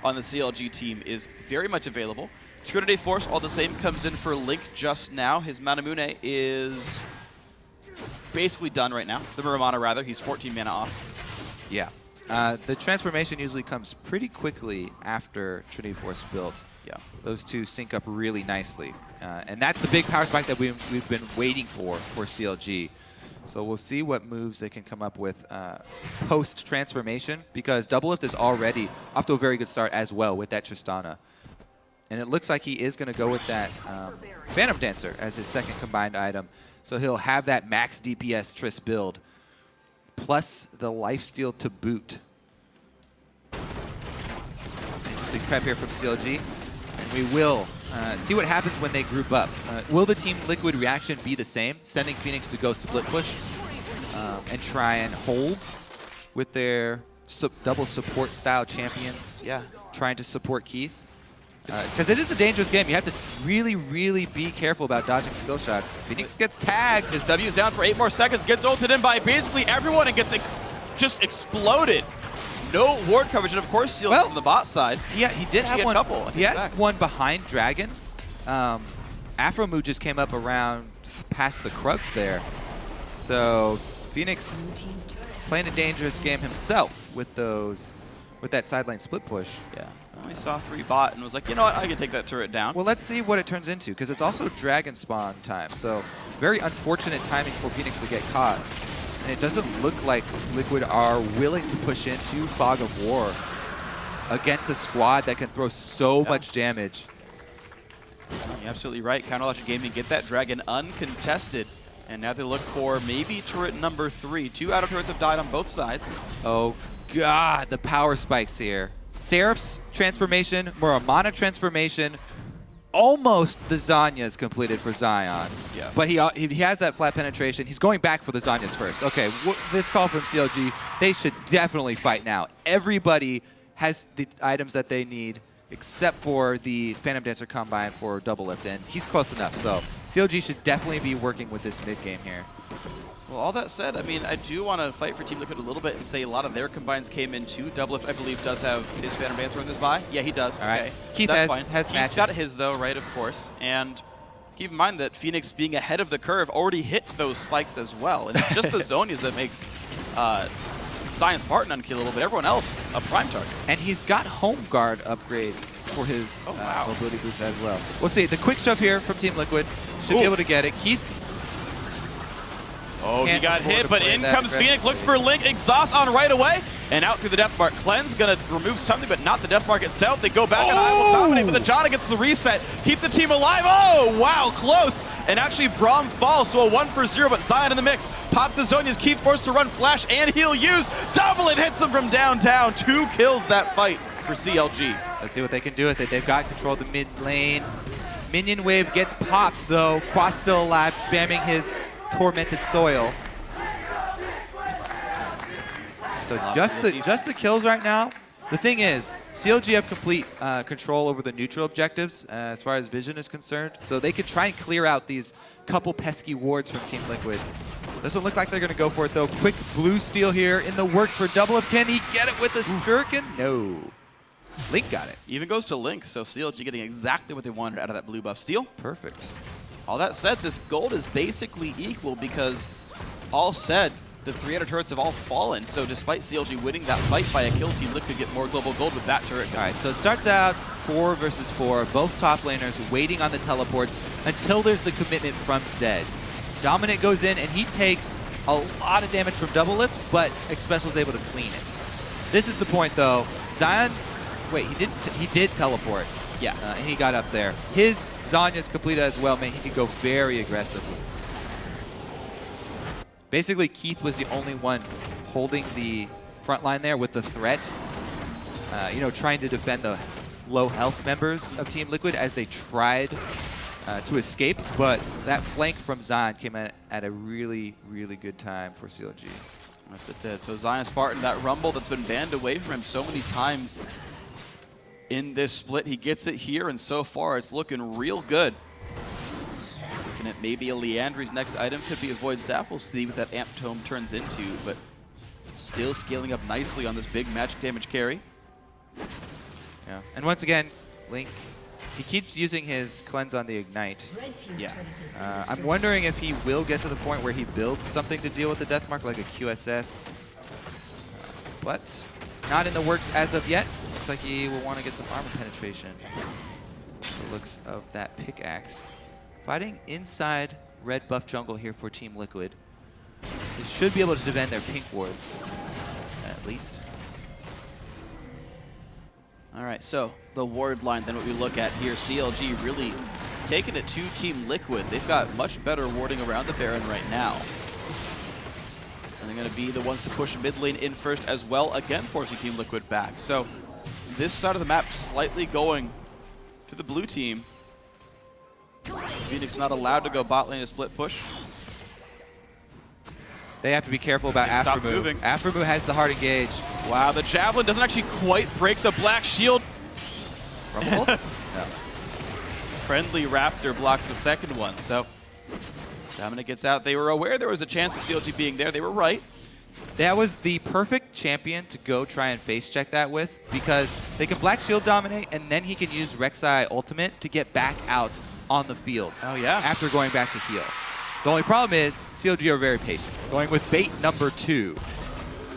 [SPEAKER 1] on the CLG team is very much available. Trinity Force, all the same, comes in for Link just now. His Manamune is basically done right now. The Muramana, rather. He's 14 mana off.
[SPEAKER 2] Yeah. The transformation usually comes pretty quickly after Trinity Force build.
[SPEAKER 1] Yeah.
[SPEAKER 2] Those two sync up really nicely. And that's the big power spike that we've been waiting for CLG. So we'll see what moves they can come up with post-transformation, because Doublelift is already off to a very good start as well with that Tristana. And it looks like he is going to go with that Phantom Dancer as his second combined item. So he'll have that max DPS Trist build, plus the lifesteal to boot. Interesting prep here from CLG. And we will see what happens when they group up. Will the Team Liquid reaction be the same, sending Phoenix to go split push and try and hold with their double support style champions?
[SPEAKER 1] Yeah.
[SPEAKER 2] Trying to support Keith. Because it is a dangerous game. You have to really, really be careful about dodging skill shots. Phoenix gets tagged.
[SPEAKER 1] His W's down for 8 more seconds, gets ulted in by basically everyone and gets just exploded. No ward coverage, and of course Seal from the bot side.
[SPEAKER 2] Yeah, he did have one. He had
[SPEAKER 1] back.
[SPEAKER 2] one behind Dragon. Afromoo just came up around past the Krugs there. So Phoenix playing a dangerous game himself with that sideline split push.
[SPEAKER 1] Yeah. Only saw 3 bot and was like, you know what, I can take that turret down.
[SPEAKER 2] Well, let's see what it turns into, because it's also Dragon spawn time. So very unfortunate timing for Phoenix to get caught. And it doesn't look like Liquid are willing to push into Fog of War against a squad that can throw so much damage.
[SPEAKER 1] You're absolutely right. Counterlogic Gaming get that Dragon uncontested. And now they look for maybe turret number 3. 2 auto turrets have died on both sides.
[SPEAKER 2] Oh, God, the power spikes here. Seraph's transformation, Muramana transformation, almost the Zanya's completed for Zion.
[SPEAKER 1] Yeah.
[SPEAKER 2] But he has that flat penetration. He's going back for the Zanya's first. Okay, this call from CLG, they should definitely fight now. Everybody has the items that they need except for the Phantom Dancer Combine for Doublelift, and he's close enough. So CLG should definitely be working with this mid game here.
[SPEAKER 1] Well, all that said, I mean, I do want to fight for Team Liquid a little bit and say a lot of their combines came in too. Doublelift, I believe, does have his Phantom Dancer in this buy. Yeah, he does.
[SPEAKER 2] All right.
[SPEAKER 1] Okay.
[SPEAKER 2] Keith
[SPEAKER 1] That's fine.
[SPEAKER 2] has
[SPEAKER 1] Keith's got his, though, right, of course. And keep in mind that Phoenix, being ahead of the curve, already hit those spikes as well. And it's just the Zonias that makes Zion Spartan unkillable, but everyone else a prime target.
[SPEAKER 2] And he's got Home Guard upgrade for his mobility boost as well. We'll see. The quick shove here from Team Liquid. Should be able to get it. Keith.
[SPEAKER 1] Oh, he got hit, but in comes Phoenix, looks for Link, exhaust on right away, and out through the death mark. Cleanse gonna remove something, but not the death mark itself. They go back, and I will dominate, but the Jana gets the reset, keeps the team alive. Oh, wow, close. And actually, Braum falls, so a 1 for 0, but Zion in the mix. Pops the Zonia's, Keith forced to run flash, and he'll use. Doublelift hits him from downtown. 2 kills that fight for CLG.
[SPEAKER 2] Let's see what they can do with it. They've got control of the mid lane. Minion wave gets popped, though. Quas still alive, spamming his Tormented Soil. So just the kills right now. The thing is, CLG have complete control over the neutral objectives as far as vision is concerned. So they could try and clear out these couple pesky wards from Team Liquid. Doesn't look like they're going to go for it, though. Quick blue steal here in the works for Doublelift. Can he get it with a shuriken? No. Link got it.
[SPEAKER 1] Even goes to Link, so CLG getting exactly what they wanted out of that blue buff steal.
[SPEAKER 2] Perfect.
[SPEAKER 1] All that said, this gold is basically equal because all said, the 300 turrets have all fallen. So despite CLG winning that fight by a kill, Team Liquid get more global gold with that turret.
[SPEAKER 2] All right, so it starts out 4 versus 4. Both top laners waiting on the teleports until there's the commitment from Zed. Dominant goes in and he takes a lot of damage from Doublelift, but Xpecial is able to clean it. This is the point though. Zion, wait, he did teleport.
[SPEAKER 1] Yeah.
[SPEAKER 2] And he got up there. His Zanya's completed as well, man. He could go very aggressively. Basically, Keith was the only one holding the front line there with the threat. You know, trying to defend the low health members of Team Liquid as they tried to escape. But that flank from Zion came at a really, really good time for CLG.
[SPEAKER 1] Yes, it did. So Zion Spartan, that rumble that's been banned away from him so many times in this split, he gets it here, and so far it's looking real good. Looking at maybe a Leandry's next item could be a Void Staff. We'll see what that Amp Tome turns into, but still scaling up nicely on this big magic damage carry.
[SPEAKER 2] Yeah, and once again, Link, he keeps using his cleanse on the Ignite.
[SPEAKER 1] Yeah.
[SPEAKER 2] I'm wondering if he will get to the point where he builds something to deal with the death mark, like a QSS. But not in the works as of yet. Looks like he will want to get some armor penetration. The looks of that pickaxe. Fighting inside red buff jungle here for Team Liquid. They should be able to defend their pink wards, at least.
[SPEAKER 1] All right, so the ward line, then what we look at here, CLG really taking it to Team Liquid. They've got much better warding around the Baron right now. And they're going to be the ones to push mid lane in first as well, again forcing Team Liquid back. So this side of the map slightly going to the blue team. Phoenix not allowed to go bot lane to split push.
[SPEAKER 2] They have to be careful about
[SPEAKER 1] Stop
[SPEAKER 2] Aftermoo.
[SPEAKER 1] moving.
[SPEAKER 2] Aftermoo has the hard engage.
[SPEAKER 1] Wow, the Javelin doesn't actually quite break the black shield.
[SPEAKER 2] Rumble? No.
[SPEAKER 1] Friendly Raptor blocks the second one, so Dominic gets out. They were aware there was a chance of CLG being there. They were right.
[SPEAKER 2] That was the perfect champion to go try and face check that with, because they can Black Shield dominate, and then he can use Rek'Sai ultimate to get back out on the field.
[SPEAKER 1] Oh, yeah.
[SPEAKER 2] After going back to heal. The only problem is CLG are very patient, going with bait number 2.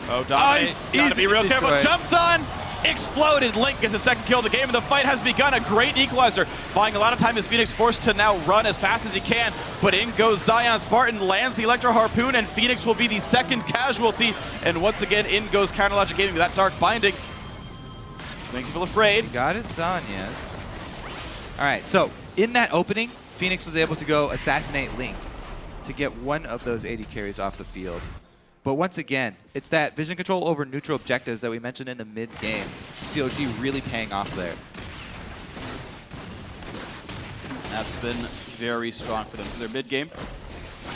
[SPEAKER 1] Oh, Dominic, gotta be real careful.
[SPEAKER 2] destroyed.
[SPEAKER 1] Jumped on, exploded. Link gets the second kill of the game, and the fight has begun. A great equalizer, buying a lot of time as Phoenix forced to now run as fast as he can. But in goes Zion. Spartan lands the Electro Harpoon, and Phoenix will be the second casualty. And once again, in goes Counter Logic Gaming with that Dark Binding. Makes people afraid.
[SPEAKER 2] Got his son, yes. All right, so in that opening, Phoenix was able to go assassinate Link to get one of those 80 carries off the field. But once again, it's that vision control over neutral objectives that we mentioned in the mid-game. CLG really paying off there.
[SPEAKER 1] That's been very strong for them. Their mid-game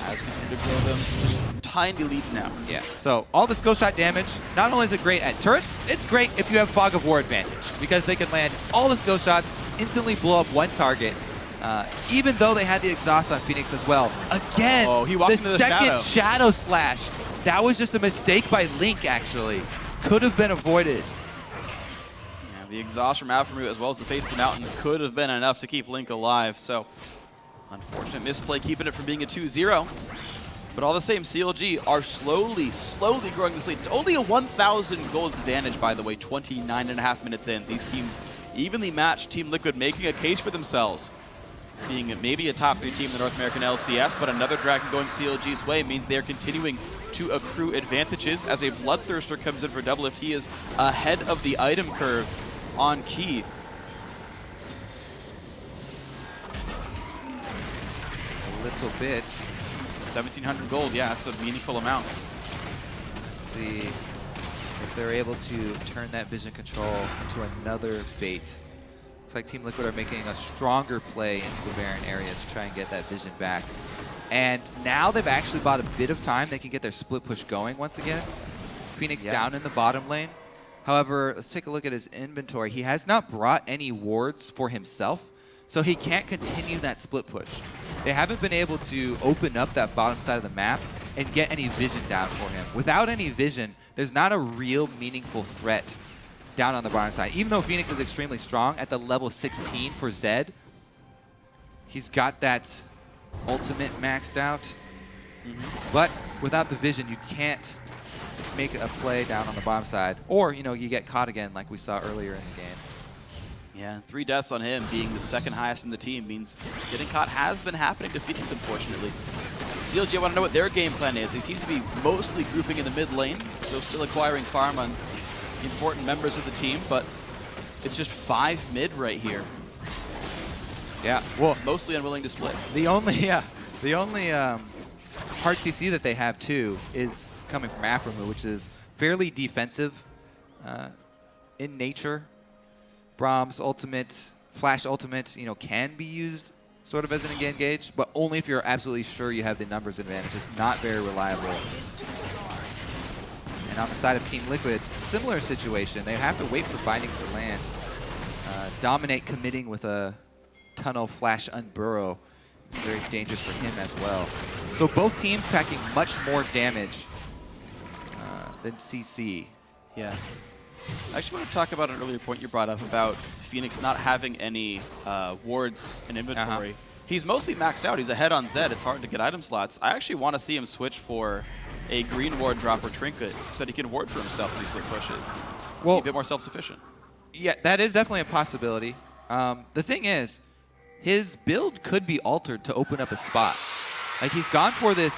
[SPEAKER 1] has continued to grow them just tiny leads now.
[SPEAKER 2] Yeah, so all the skill shot damage, not only is it great at turrets, it's great if you have Fog of War advantage, because they can land all the skill shots, instantly blow up one target, even though they had the exhaust on Phoenix as well. Again,
[SPEAKER 1] oh, he walked into the
[SPEAKER 2] second shadow slash. That was just a mistake by Link, actually. Could have been avoided.
[SPEAKER 1] Yeah, the exhaust from Aftermoo as well as the face of the mountain could have been enough to keep Link alive. So, unfortunate misplay, keeping it from being a 2-0. But all the same, CLG are slowly growing this lead. It's only a 1,000 gold advantage, by the way, 29.5 minutes in. These teams evenly matched. Team Liquid making a case for themselves, being maybe a top 3 team in the North American LCS, but another Dragon going CLG's way means they are continuing to accrue advantages as a Bloodthirster comes in for Doublelift. He is ahead of the item curve on Keith.
[SPEAKER 2] A little bit.
[SPEAKER 1] 1,700 gold, yeah, that's a meaningful amount.
[SPEAKER 2] Let's see if they're able to turn that vision control into another bait. Looks like Team Liquid are making a stronger play into the Baron area to try and get that vision back. And now they've actually bought a bit of time. They can get their split push going once again. Phoenix down in the bottom lane. However, let's take a look at his inventory. He has not brought any wards for himself, so he can't continue that split push. They haven't been able to open up that bottom side of the map and get any vision down for him. Without any vision, there's not a real meaningful threat down on the bottom side. Even though Phoenix is extremely strong at the level 16 for Zed, he's got that ultimate maxed out. But without the vision, you can't make a play down on the bottom side. Or, you know, you get caught again like we saw earlier in the game.
[SPEAKER 1] Yeah, 3 deaths on him, being the second highest in the team, means getting caught has been happening to Phoenix, unfortunately. CLG, I want to know what their game plan is. They seem to be mostly grouping in the mid lane, though still acquiring farm on important members of the team, but it's just 5 mid right here.
[SPEAKER 2] Yeah, well,
[SPEAKER 1] Mostly unwilling to split.
[SPEAKER 2] the only hard CC that they have too is coming from Aftermoo, which is fairly defensive in nature. Brahms ultimate, Flash ultimate, you know, can be used sort of as an engage, but only if you're absolutely sure you have the numbers advantage. It's not very reliable. And on the side of Team Liquid, similar situation. They have to wait for bindings to land. Dominate committing with a tunnel flash unburrow. Very dangerous for him as well. So both teams packing much more damage than CC.
[SPEAKER 1] Yeah. I actually want to talk about an earlier point you brought up about Phoenix not having any wards in inventory. He's mostly maxed out. He's ahead on Zed. It's hard to get item slots. I actually want to see him switch for a green ward drop or trinket so that he can ward for himself when he split pushes.
[SPEAKER 2] Well,
[SPEAKER 1] be a bit more self-sufficient.
[SPEAKER 2] Yeah, that is definitely a possibility. The thing is, his build could be altered to open up a spot. Like, he's gone for this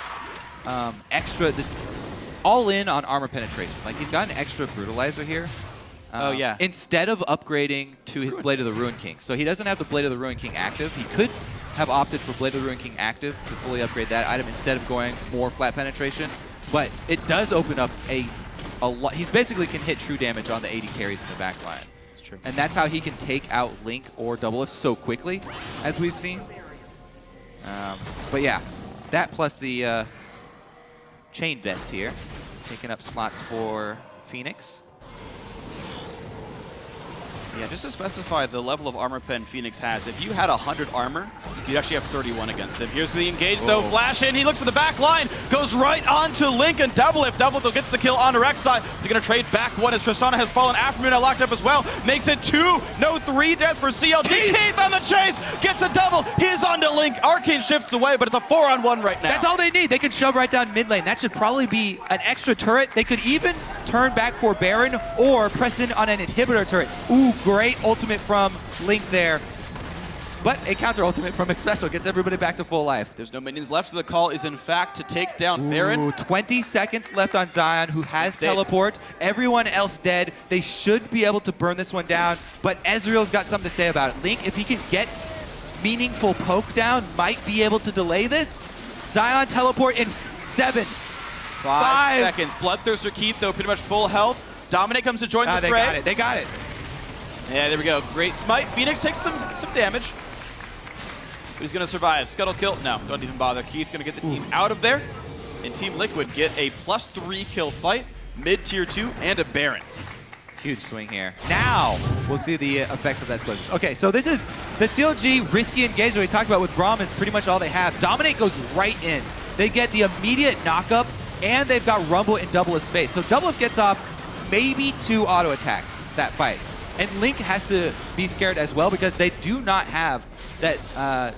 [SPEAKER 2] this all-in on armor penetration. Like, he's got an extra brutalizer here.
[SPEAKER 1] Oh, yeah.
[SPEAKER 2] Instead of upgrading to his Blade of the Ruin King. So he doesn't have the Blade of the Ruin King active. He could have opted for Blade of the Ruin King active to fully upgrade that item instead of going more flat penetration. But it does open up a lot. He basically can hit true damage on the 80 carries in the back line.
[SPEAKER 1] That's true.
[SPEAKER 2] And that's how he can take out Link or Double F so quickly, as we've seen. But yeah, that plus the chain vest here, taking up slots for Phoenix.
[SPEAKER 1] Yeah, just to specify the level of armor pen Phoenix has, if you had 100 armor, you'd actually have 31 against him. Here's the engage, though. Flash in. He looks for the back line. Goes right onto Link and Double Lift. Double Lift gets the kill on Rek'Sai. They're going to trade back one as Tristana has fallen. Aftermoon now locked up as well. Makes it 2. No 3 deaths for CLG. Keith on the chase. Gets a double. He's onto Link. Arcane shifts away, but it's a 4-on-1 right now.
[SPEAKER 2] That's all they need. They can shove right down mid lane. That should probably be an extra turret. They could even turn back for Baron or press in on an inhibitor turret. Ooh, great ultimate from Link there. But a counter ultimate from Xpecial gets everybody back to full life.
[SPEAKER 1] There's no minions left, so the call is in fact to take down Baron.
[SPEAKER 2] 20 seconds left on Zion, who has teleport. Everyone else dead. They should be able to burn this one down, but Ezreal's got something to say about it. Link, if he can get meaningful poke down, might be able to delay this. Zion teleport in 7.
[SPEAKER 1] 5 seconds. Bloodthirster Keith, though, pretty much full health. Dominate comes to join the fray.
[SPEAKER 2] They got it. They got it.
[SPEAKER 1] Yeah, there we go. Great smite. Phoenix takes some damage. But he's going to survive. Scuttle kill. No, don't even bother. Keith going to get the team out of there. And Team Liquid get a +3 kill fight, mid-tier 2, and a Baron.
[SPEAKER 2] Huge swing here. Now, we'll see the effects of that split. Okay, so this is the CLG risky engagement we talked about with Braum is pretty much all they have. Dominate goes right in. They get the immediate knockup, and they've got Rumble and Double F space. So Double F gets off maybe 2 auto attacks that fight. And Link has to be scared as well because they do not have that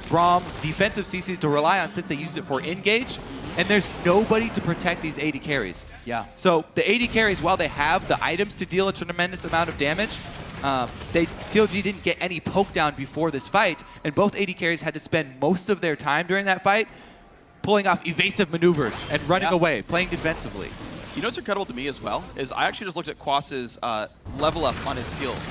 [SPEAKER 2] Braum defensive CC to rely on since they use it for engage. And there's nobody to protect these 80 carries.
[SPEAKER 1] Yeah.
[SPEAKER 2] So the 80 carries, while they have the items to deal a tremendous amount of damage, CLG didn't get any poke down before this fight, and both 80 carries had to spend most of their time during that fight pulling off evasive maneuvers and running away, playing defensively.
[SPEAKER 1] You know what's incredible to me as well is I actually just looked at Quas's level up on his skills.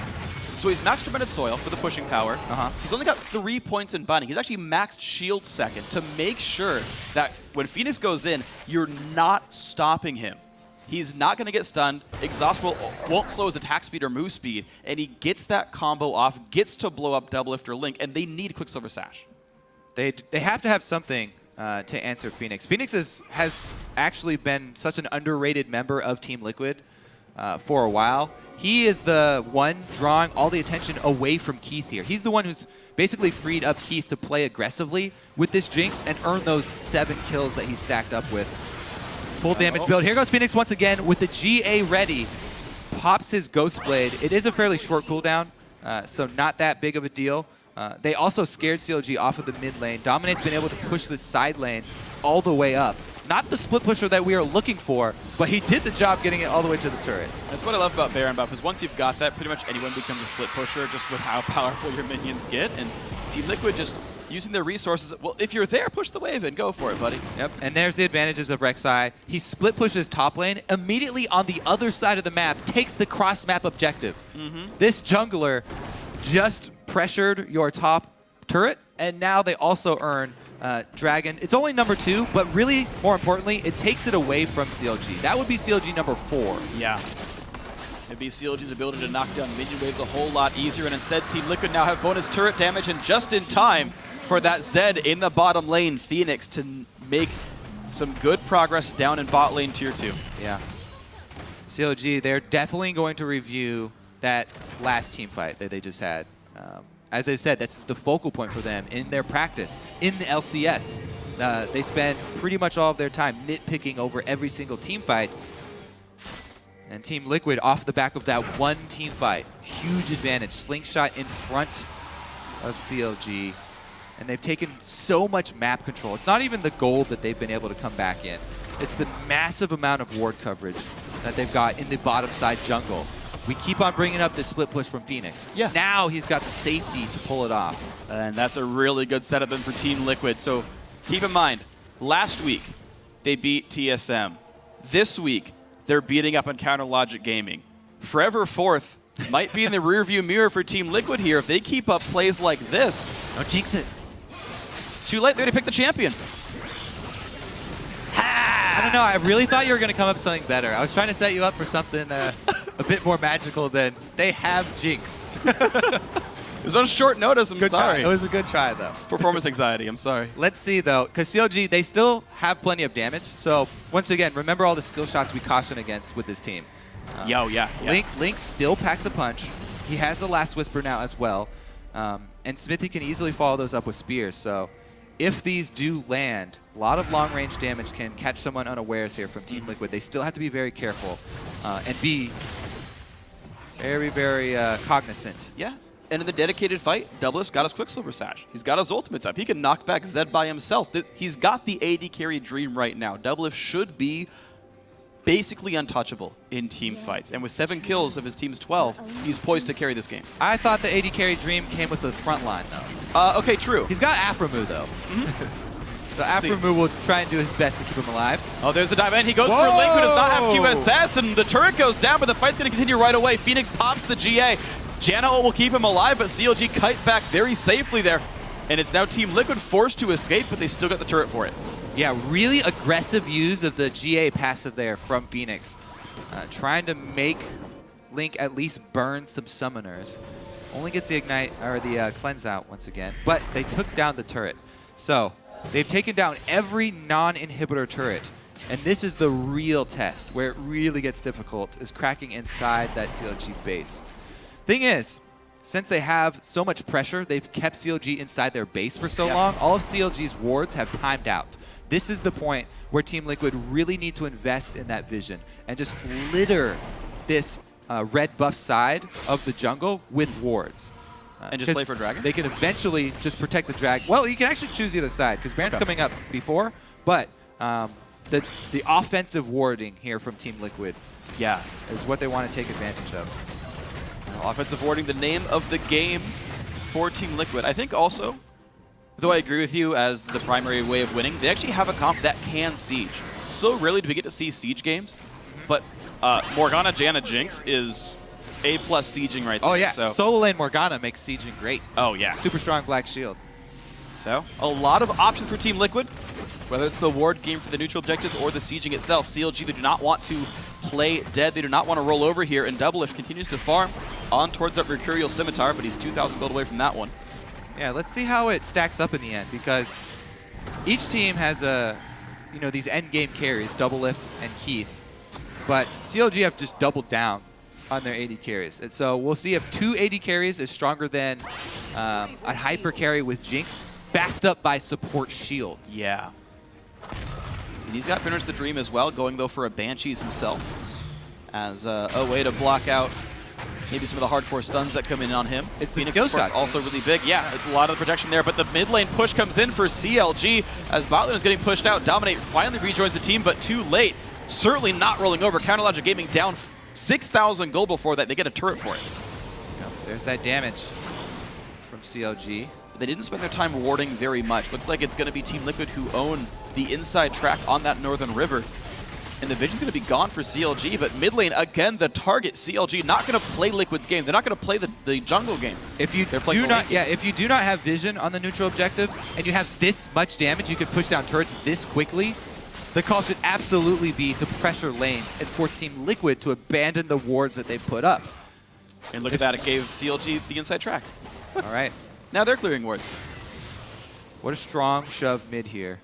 [SPEAKER 1] So he's maxed Tremendous Soil for the pushing power. He's only got 3 points in Binding. He's actually maxed Shield second to make sure that when Phoenix goes in, you're not stopping him. He's not going to get stunned. Exhaust won't slow his attack speed or move speed, and he gets that combo off, gets to blow up Double Lift or Link, and they need Quicksilver Sash.
[SPEAKER 2] They have to have something to answer Phoenix. Phoenix has actually been such an underrated member of Team Liquid for a while. He is the one drawing all the attention away from Keith here. He's the one who's basically freed up Keith to play aggressively with this Jinx and earn those 7 kills that he stacked up with. Full damage build. Here goes Phoenix once again with the GA ready. Pops his Ghost Blade. It is a fairly short cooldown, so not that big of a deal. They also scared CLG off of the mid lane. Dominate's been able to push this side lane all the way up. Not the split pusher that we are looking for, but he did the job getting it all the way to the turret.
[SPEAKER 1] That's what I love about Baron buff, is once you've got that, pretty much anyone becomes a split pusher just with how powerful your minions get. And Team Liquid just using their resources. Well, if you're there, push the wave and go for it, buddy.
[SPEAKER 2] Yep, and there's the advantages of Rek'Sai. He split pushes top lane, immediately on the other side of the map, takes the cross-map objective. This jungler just pressured your top turret, and now they also earn Dragon. It's only number 2, but really, more importantly, it takes it away from CLG. That would be CLG number 4.
[SPEAKER 1] Yeah. It'd be CLG's ability to knock down minion waves a whole lot easier, and instead Team Liquid now have bonus turret damage, and just in time for that Zed in the bottom lane, Phoenix to make some good progress down in bot lane tier 2.
[SPEAKER 2] Yeah. CLG, they're definitely going to review that last team fight that they just had. As they've said, that's the focal point for them in their practice, in the LCS. They spend pretty much all of their time nitpicking over every single team fight. And Team Liquid, off the back of that one team fight, huge advantage. Slingshot in front of CLG. And they've taken so much map control. It's not even the gold that they've been able to come back in. It's the massive amount of ward coverage that they've got in the bottom side jungle. We keep on bringing up this split push from Phoenix.
[SPEAKER 1] Yeah.
[SPEAKER 2] Now he's got the safety to pull it off.
[SPEAKER 1] And that's a really good setup then for Team Liquid. So keep in mind, last week they beat TSM. This week they're beating up on Counter Logic Gaming. Forever Fourth might be in the rearview mirror for Team Liquid here if they keep up plays like this.
[SPEAKER 2] Don't jinx it.
[SPEAKER 1] Too late, they already picked the champion.
[SPEAKER 2] I don't know. I really thought you were going to come up with something better. I was trying to set you up for something a bit more magical than they have Jinx.
[SPEAKER 1] It was on short notice, I'm
[SPEAKER 2] Good
[SPEAKER 1] sorry.
[SPEAKER 2] try. It was a good try, though.
[SPEAKER 1] Performance anxiety, I'm sorry.
[SPEAKER 2] Let's see, though, because CLG, they still have plenty of damage. So, once again, remember all the skill shots we caution against with this team.
[SPEAKER 1] Yeah.
[SPEAKER 2] Link still packs a punch. He has the Last Whisper now as well. And Smithy can easily follow those up with spears. So, if these do land, a lot of long-range damage can catch someone unawares here from Team Liquid. They still have to be very careful and be very, very cognizant.
[SPEAKER 1] Yeah. And in the dedicated fight, W6D2's got his Quicksilver Sash. He's got his ultimates up. He can knock back Zed by himself. He's got the AD carry dream right now. W6D2 should be basically untouchable in team fights. And with 7 kills of his team's 12, he's poised to carry this game.
[SPEAKER 2] I thought the AD carry dream came with the front line, though.
[SPEAKER 1] Okay, true.
[SPEAKER 2] He's got Aframu, though. So Aframu will try and do his best to keep him alive.
[SPEAKER 1] Oh, there's a dive in. He goes for Link, who does not have QSS, and the turret goes down, but the fight's going to continue right away. Phoenix pops the GA. Janna will keep him alive, but CLG kite back very safely there. And it's now Team Liquid forced to escape, but they still got the turret for it.
[SPEAKER 2] Yeah, really aggressive use of the GA passive there from Phoenix. Trying to make Link at least burn some summoners. Only gets the ignite or the cleanse out once again, but they took down the turret. So they've taken down every non-inhibitor turret, and this is the real test where it really gets difficult, is cracking inside that CLG base. Thing is, since they have so much pressure, they've kept CLG inside their base for so long, all of CLG's wards have timed out. This is the point where Team Liquid really need to invest in that vision and just litter this red buff side of the jungle with wards.
[SPEAKER 1] And just play for Dragon?
[SPEAKER 2] They can eventually just protect the Dragon. Well, you can actually choose either side because Baron's coming up before, but the offensive warding here from Team Liquid is what they want to take advantage of.
[SPEAKER 1] Offensive warding, the name of the game for Team Liquid. I think also, though I agree with you as the primary way of winning, they actually have a comp that can siege. So rarely do we get to see siege games, but Morgana, Janna, Jinx is A+ sieging right there.
[SPEAKER 2] Oh yeah,
[SPEAKER 1] so.
[SPEAKER 2] solo lane Morgana makes sieging great.
[SPEAKER 1] Oh yeah.
[SPEAKER 2] Super strong black shield.
[SPEAKER 1] So, a lot of options for Team Liquid, whether it's the ward game for the neutral objectives or the sieging itself. CLG, they do not want to play dead. They do not want to roll over here, and W6D2 continues to farm on towards that Mercurial Scimitar, but he's 2,000 gold away from that one.
[SPEAKER 2] Yeah, let's see how it stacks up in the end, because each team has these end game carries, W6D2 and Keith, but CLG have just doubled down on their AD carries. And so we'll see if 2 AD carries is stronger than a hyper carry with Jinx, backed up by support shields.
[SPEAKER 1] Yeah. And he's got Finish the Dream as well, going though for a Banshees himself as a way to block out maybe some of the hardcore stuns that come in on him.
[SPEAKER 2] It's the
[SPEAKER 1] Phoenix
[SPEAKER 2] skill shot.
[SPEAKER 1] Also really big. Yeah, it's a lot of the protection there, but the mid lane push comes in for CLG as bot lane is getting pushed out. Dominate finally rejoins the team, but too late. Certainly not rolling over. Counter Logic Gaming down 6,000 gold before that. They get a turret for it.
[SPEAKER 2] Yep, there's that damage from CLG.
[SPEAKER 1] They didn't spend their time warding very much. Looks like it's going to be Team Liquid who own the inside track on that northern river. And the vision's going to be gone for CLG, but mid lane, again, the target, CLG, not going to play Liquid's game. They're not going to play the jungle game.
[SPEAKER 2] If you if you do not have vision on the neutral objectives, and you have this much damage, you can push down turrets this quickly, the call should absolutely be to pressure lanes and force Team Liquid to abandon the wards that they put up.
[SPEAKER 1] And look at that, it gave CLG the inside track.
[SPEAKER 2] All right.
[SPEAKER 1] Now they're clearing wards.
[SPEAKER 2] What a strong shove mid here.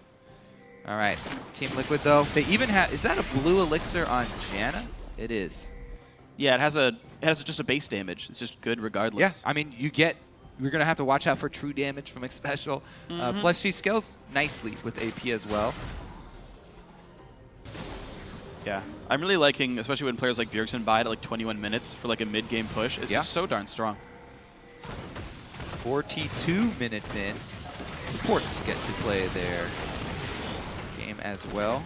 [SPEAKER 2] All right, Team Liquid though, they even have, is that a blue elixir on Janna? It is.
[SPEAKER 1] Yeah, it has just a base damage. It's just good regardless.
[SPEAKER 2] Yeah, I mean, you're gonna have to watch out for true damage from X Special. Plus she scales nicely with AP as well.
[SPEAKER 1] Yeah, I'm really liking, especially when players like Bjergsen buy it at like 21 minutes for like a mid-game push. It's just so darn strong.
[SPEAKER 2] 42 minutes in. Supports get to play their game as well.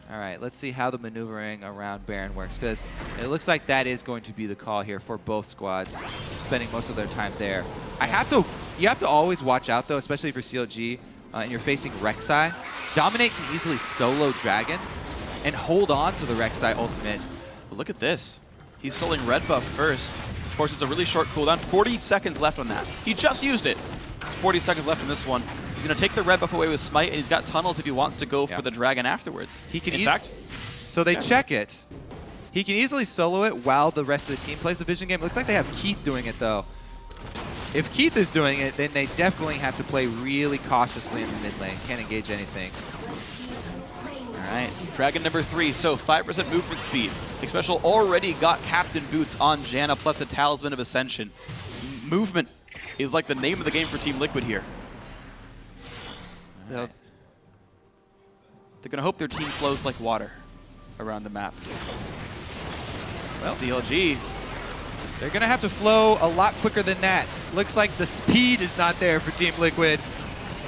[SPEAKER 2] All right, let's see how the maneuvering around Baron works, because it looks like that is going to be the call here for both squads, spending most of their time there. You have to always watch out, though, especially for CLG, and you're facing Rek'Sai. Dominate can easily solo Dragon and hold on to the Rek'Sai ultimate.
[SPEAKER 1] But look at this. He's soloing red buff first. Of course, it's a really short cooldown. 40 seconds left on that. He just used it. 40 seconds left on this one. He's going to take the red buff away with Smite, and he's got tunnels if he wants to go for the Dragon afterwards.
[SPEAKER 2] He can
[SPEAKER 1] in fact,
[SPEAKER 2] so they check it. He can easily solo it while the rest of the team plays the vision game. It looks like they have Keith doing it, though. If Keith is doing it, then they definitely have to play really cautiously in the mid lane. Can't engage anything.
[SPEAKER 1] All right, Dragon number 3, so 5% movement speed. Xpecial already got Captain Boots on Janna plus a Talisman of Ascension. Movement is like the name of the game for Team Liquid here. They're going to hope their team flows like water around the map. Well, CLG.
[SPEAKER 2] They're going to have to flow a lot quicker than that. Looks like the speed is not there for Team Liquid.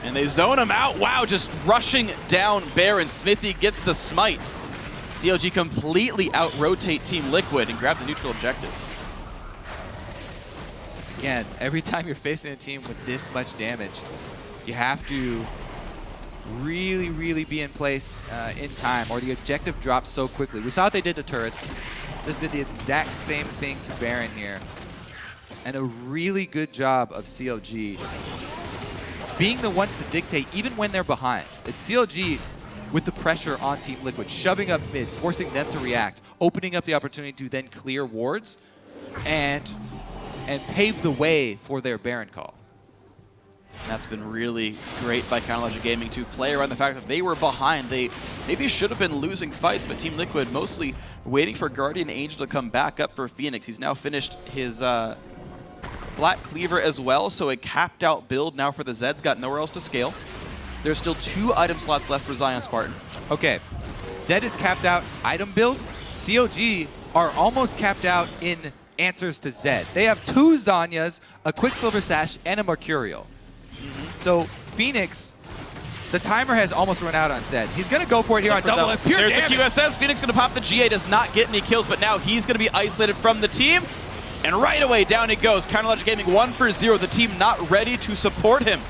[SPEAKER 1] And they zone him out. Wow, just rushing down Baron. Smithy gets the smite. CLG completely out-rotate Team Liquid and grab the neutral objective.
[SPEAKER 2] Again, every time you're facing a team with this much damage, you have to really, really be in place in time, or the objective drops so quickly. We saw what they did to turrets. Just did the exact same thing to Baron here. And a really good job of CLG being the ones to dictate even when they're behind. It's CLG with the pressure on Team Liquid, shoving up mid, forcing them to react, opening up the opportunity to then clear wards and pave the way for their Baron call.
[SPEAKER 1] That's been really great by Counterlogic Gaming to play around the fact that they were behind. They maybe should have been losing fights, but Team Liquid mostly waiting for Guardian Angel to come back up for Phoenix. He's now finished his Black Cleaver as well, so a capped out build now for the Zeds. Got nowhere else to scale. There's still 2 item slots left for Zion Spartan.
[SPEAKER 2] Okay, Zed is capped out item builds. CLG are almost capped out in answers to Zed. They have 2 Zanyas, a Quicksilver Sash, and a Mercurial. So Phoenix, the timer has almost run out on Zed. He's going to go for it here on double.
[SPEAKER 1] There's the QSS. Phoenix going to pop the GA. Does not get any kills, but now he's going to be isolated from the team. And right away, down it goes. Counterlogic Gaming 1 for 0. The team not ready to support him.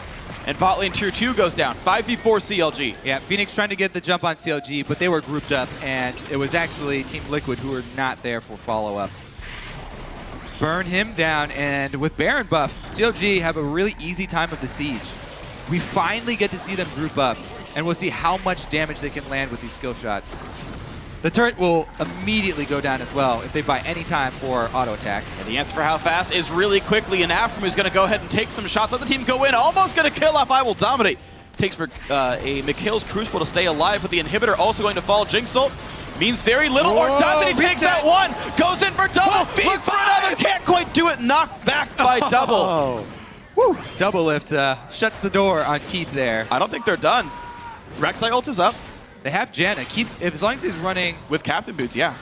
[SPEAKER 1] And bot lane tier 2 goes down. 5v4 CLG.
[SPEAKER 2] Yeah, Phoenix trying to get the jump on CLG, but they were grouped up, and it was actually Team Liquid who were not there for follow-up. Burn him down, and with Baron buff, CLG have a really easy time of the siege. We finally get to see them group up, and we'll see how much damage they can land with these skill shots. The turret will immediately go down as well if they buy any time for auto attacks.
[SPEAKER 1] And the answer for how fast is really quickly, and Afram is going to go ahead and take some shots. Let the team go in. Almost going to kill off I Will Dominate. Takes a Mikhail's Crucible to stay alive, but the inhibitor also going to fall. Jinx ult means very little, or doesn't. He takes out one, goes in for double, look for another, can't quite do it, knocked back by double.
[SPEAKER 2] Woo. Double lift shuts the door on Keith there.
[SPEAKER 1] I don't think they're done. Rek'Sai ult is up.
[SPEAKER 2] They have Janna. Keith, as long as he's running
[SPEAKER 1] with Captain Boots, yeah.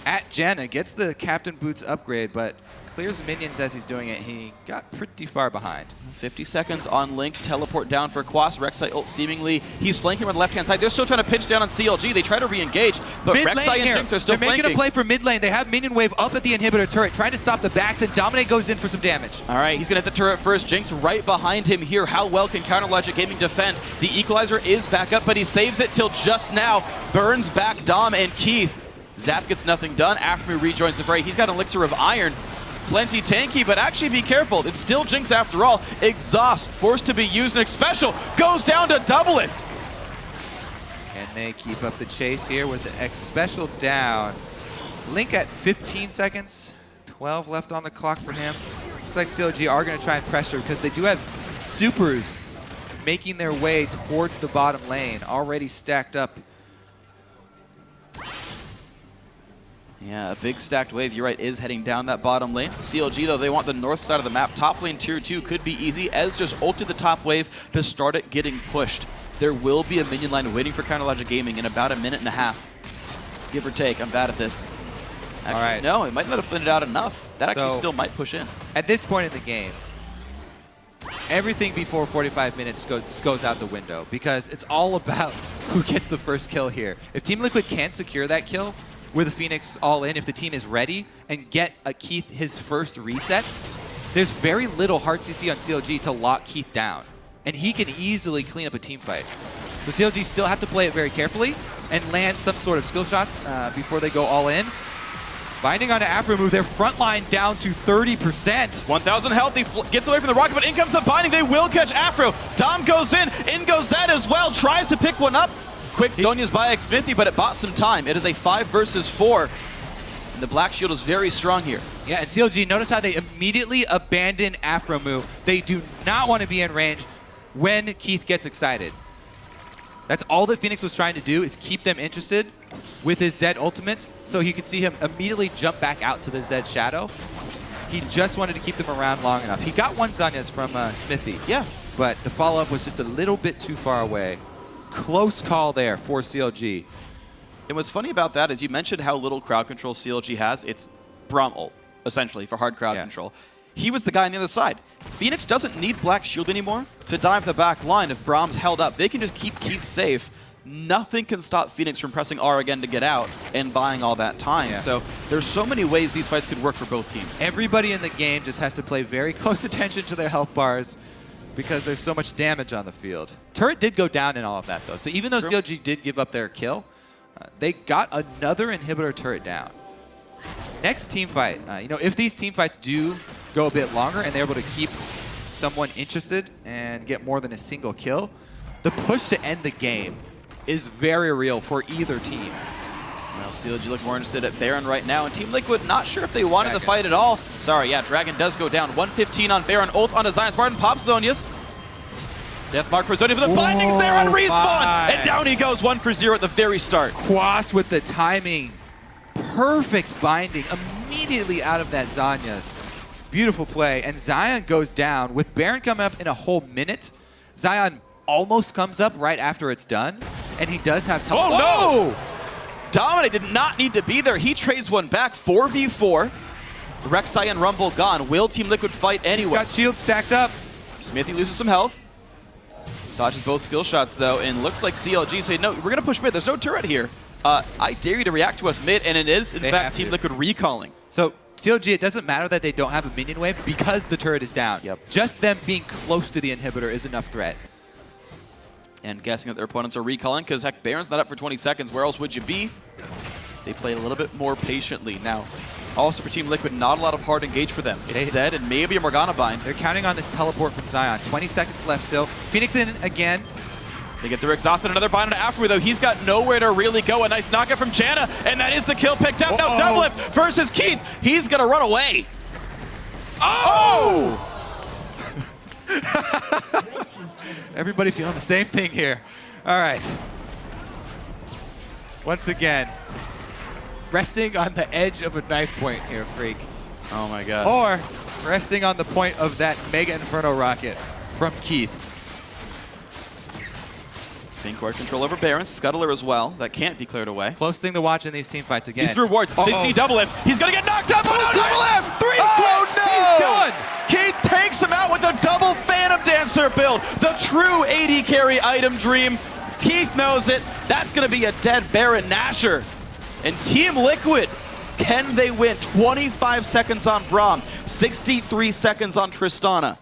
[SPEAKER 2] At Janna, gets the Captain Boots upgrade, but clears minions as he's doing it. He got pretty far behind.
[SPEAKER 1] 50 seconds on Link, teleport down for Quas. Rek'Sai ult seemingly, he's flanking on the left-hand side. They're still trying to pinch down on CLG. They try to re-engage, but Rek'Sai and Jinx are still flanking.
[SPEAKER 2] They're making a play for mid lane. They have minion wave up at the inhibitor turret, trying to stop the backs, and Dominate goes in for some damage.
[SPEAKER 1] All right, he's going to hit the turret first. Jinx right behind him here. How well can Counterlogic Gaming defend? The Equalizer is back up, but he saves it till just now. Burns back Dom and Keith. Zap gets nothing done. After rejoins the fray. He's got an Elixir of Iron. Plenty tanky, but actually be careful. It's still Jinx after all. Exhaust forced to be used, and Xpecial goes down to double lift.
[SPEAKER 2] Can they keep up the chase here with the Xpecial down? Link at 15 seconds, 12 left on the clock for him. Looks like CLG are going to try and pressure because they do have supers making their way towards the bottom lane, already stacked up.
[SPEAKER 1] Yeah, a big stacked wave, you're right, is heading down that bottom lane. CLG, though, they want the north side of the map. Top lane tier 2 could be easy. Ez just ulted the top wave to start it getting pushed. There will be a minion line waiting for Counterlogic Gaming in about a minute and a half. Give or take, I'm bad at this. Actually,
[SPEAKER 2] all right.
[SPEAKER 1] No, it might not have flinned out enough. That actually still might push in.
[SPEAKER 2] At this point in the game, everything before 45 minutes goes out the window because it's all about who gets the first kill here. If Team Liquid can secure that kill with a Phoenix all in, if the team is ready, and get a Keith his first reset, there's very little hard CC on CLG to lock Keith down. And he can easily clean up a team fight. So CLG still have to play it very carefully and land some sort of skill shots before they go all in. Binding onto Afro move, their front line down to 30%.
[SPEAKER 1] 1,000 health, he gets away from the rocket, but in comes the Binding, they will catch Afro. Dom goes in goes Zed as well, tries to pick one up. Quick Zonia's by Smithy, but it bought some time. It is a 5 versus 4. And the Black Shield is very strong here.
[SPEAKER 2] Yeah, and CLG, notice how they immediately abandon Afro move. They do not want to be in range when Keith gets excited. That's all that Phoenix was trying to do, is keep them interested with his Zed ultimate, so he could see him immediately jump back out to the Zed shadow. He just wanted to keep them around long enough. He got one Zanyas from Smithy.
[SPEAKER 1] Yeah.
[SPEAKER 2] But the follow-up was just a little bit too far away. Close call there for CLG.
[SPEAKER 1] And what's funny about that is you mentioned how little crowd control CLG has. It's Braum ult, essentially, for hard crowd control. He was the guy on the other side. Phoenix doesn't need Black Shield anymore to dive the back line if Braum's held up. They can just keep Keith safe. Nothing can stop Phoenix from pressing R again to get out and buying all that time. Yeah. So there's so many ways these fights could work for both teams.
[SPEAKER 2] Everybody in the game just has to play very close attention to their health bars because there's so much damage on the field. Turret did go down in all of that, though. So even though CLG did give up their kill, they got another inhibitor turret down. Next team fight, you know, if these team fights do go a bit longer and they're able to keep someone interested and get more than a single kill, the push to end the game is very real for either team.
[SPEAKER 1] Well, CLG look more interested at Baron right now, and Team Liquid not sure if they wanted to fight at all. Sorry, yeah, Dragon does go down. 115 on Baron, ult onto Zion. Spartan pops Zonia's. Death mark for Zonia, but the binding's there on respawn! And down he goes, 1 for 0 at the very start.
[SPEAKER 2] Quas with the timing. Perfect binding immediately out of that Zanyas. Beautiful play, and Zion goes down. With Baron coming up in a whole minute, Zion almost comes up right after it's done, and he does have time.
[SPEAKER 1] Oh no! Dominic did not need to be there. He trades one back, 4v4. Rek'Sai and Rumble gone. Will Team Liquid fight anyway?
[SPEAKER 2] Got shields stacked up.
[SPEAKER 1] Smithy loses some health. Dodges both skill shots though, and looks like CLG say, no, we're gonna push mid. There's no turret here. I dare you to react to us mid, and it is, in fact, Team Liquid recalling.
[SPEAKER 2] So CLG, it doesn't matter that they don't have a minion wave because the turret is down.
[SPEAKER 1] Yep.
[SPEAKER 2] Just them being close to the inhibitor is enough threat.
[SPEAKER 1] And guessing that their opponents are recalling, because heck, Baron's not up for 20 seconds. Where else would you be? They play a little bit more patiently. Now, also for Team Liquid, not a lot of hard engage for them. It's Zed and maybe a Morgana bind.
[SPEAKER 2] They're counting on this teleport from Zion. 20 seconds left still. Phoenix in again.
[SPEAKER 1] They get their exhausted. Another bind on Afro, though. He's got nowhere to really go. A nice knockout from Janna, and that is the kill picked up. Now Doublelift versus Keith. He's going to run away. Oh!
[SPEAKER 2] Everybody feeling the same thing here. All right. Once again, resting on the edge of a knife point here, Freak.
[SPEAKER 1] Oh my god.
[SPEAKER 2] Or resting on the point of that Mega Inferno rocket from Keith.
[SPEAKER 1] Being court control over Baron, Scuttler as well. That can't be cleared away.
[SPEAKER 2] Close thing to watch in these team fights again.
[SPEAKER 1] These rewards. They see Doublelift. He's going to get knocked up. Oh, no, Doublelift! 3
[SPEAKER 2] Oh, no!
[SPEAKER 1] He's done. Keith takes him out with a double Phantom Dancer build. The true AD carry item dream. Keith knows it. That's going to be a dead Baron Nashor. And Team Liquid, can they win? 25 seconds on Braum, 63 seconds on Tristana.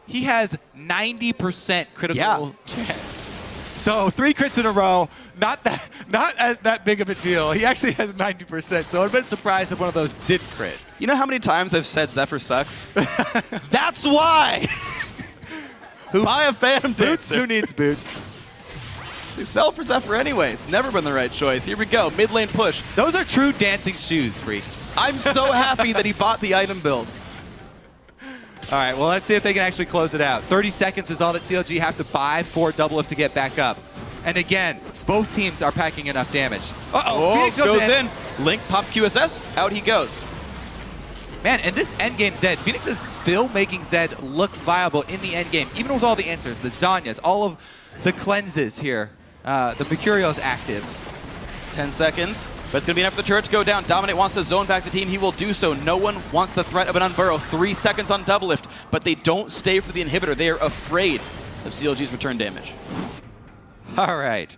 [SPEAKER 2] He has 90% critical chance. So 3 crits in a row, not that big of a deal. He actually has 90%, so I'd been surprised if one of those did crit.
[SPEAKER 1] You know how many times I've said Zephyr sucks? That's why! Buy a Phantom Dancer.
[SPEAKER 2] Who needs boots?
[SPEAKER 1] They sell for Zephyr anyway. It's never been the right choice. Here we go, mid lane push.
[SPEAKER 2] Those are true dancing shoes, Freak.
[SPEAKER 1] I'm so happy that he bought the item build.
[SPEAKER 2] All right, well, let's see if they can actually close it out. 30 seconds is all that CLG have to buy for Doublelift to get back up. And again, both teams are packing enough damage.
[SPEAKER 1] Uh-oh, Phoenix goes in. Link pops QSS, out he goes.
[SPEAKER 2] Man, and this endgame Zed, Phoenix is still making Zed look viable in the endgame, even with all the answers, the Zanyas, all of the cleanses here, the Mercurial's actives.
[SPEAKER 1] 10 seconds, but it's going to be enough for the turret to go down. Dominate wants to zone back the team. He will do so. No one wants the threat of an Unburrow. 3 seconds on Doublelift, but they don't stay for the inhibitor. They are afraid of CLG's return damage.
[SPEAKER 2] All right.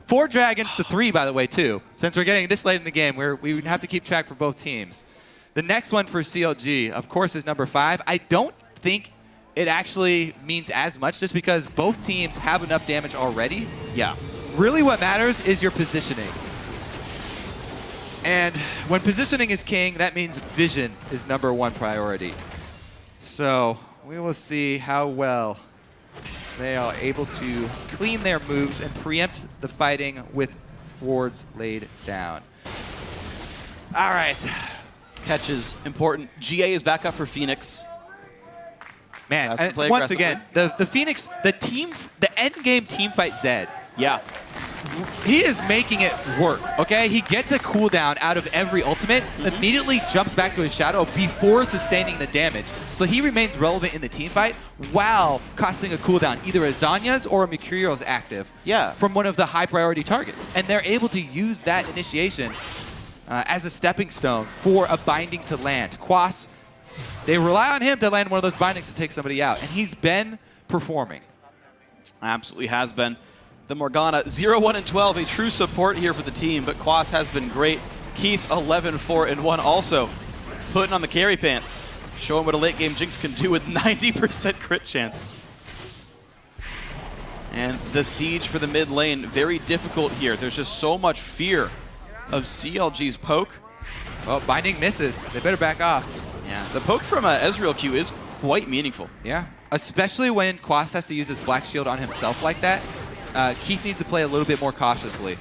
[SPEAKER 2] 4 dragons to 3, by the way, too. Since we're getting this late in the game, we would have to keep track for both teams. The next one for CLG, of course, is number 5. I don't think it actually means as much just because both teams have enough damage already.
[SPEAKER 1] Yeah.
[SPEAKER 2] Really what matters is your positioning. And when positioning is king, that means vision is number 1 priority. So we will see how well they are able to clean their moves and preempt the fighting with wards laid down. All right.
[SPEAKER 1] Catch is important. GA is back up for Phoenix.
[SPEAKER 2] Man, and once again, the Phoenix, the end game team fight Zed.
[SPEAKER 1] Yeah.
[SPEAKER 2] He is making it work, okay? He gets a cooldown out of every ultimate, immediately jumps back to his shadow before sustaining the damage. So he remains relevant in the team fight while costing a cooldown, either a Zanya's or a Mercurio's active from one of the high priority targets. And they're able to use that initiation as a stepping stone for a binding to land. Quas, they rely on him to land one of those bindings to take somebody out, and he's been performing.
[SPEAKER 1] Absolutely has been. The Morgana, 0-1 and 12, a true support here for the team, but Quas has been great. Keith, 11-4 and 1, also putting on the carry pants, showing what a late game Jinx can do with 90% crit chance. And the siege for the mid lane, very difficult here. There's just so much fear of CLG's poke.
[SPEAKER 2] Well, binding misses. They better back off.
[SPEAKER 1] Yeah, the poke from Ezreal Q is quite meaningful.
[SPEAKER 2] Yeah, especially when Quas has to use his Black Shield on himself like that. Keith needs to play a little bit more cautiously.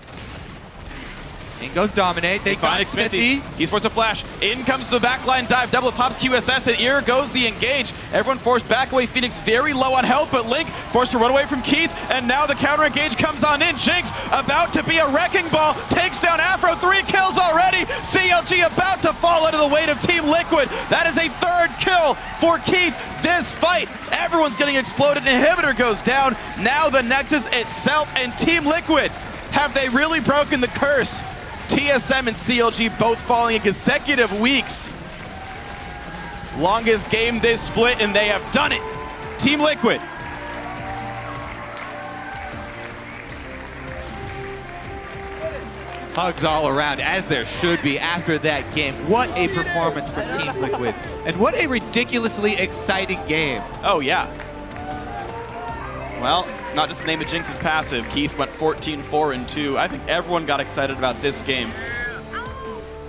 [SPEAKER 2] In goes Dominate. They find Smithy.
[SPEAKER 1] He's forced a flash. In comes the backline dive. Double pops QSS, and here goes the engage. Everyone forced back away. Phoenix very low on health, but Link forced to run away from Keith, and now the counter engage comes on in. Jinx about to be a wrecking ball. Takes down Afro. 3 kills already. CLG about to fall under the weight of Team Liquid. That is a 3rd kill for Keith. This fight, everyone's getting exploded. Inhibitor goes down. Now the Nexus itself and Team Liquid. Have they really broken the curse? TSM and CLG both falling in consecutive weeks. Longest game they split, and they have done it. Team Liquid.
[SPEAKER 2] Hugs all around, as there should be after that game. What a performance from Team Liquid. And what a ridiculously exciting game.
[SPEAKER 1] Oh, yeah. Well, it's not just the name of Jinx's passive. Keith went 14-4 and 2. I think everyone got excited about this game.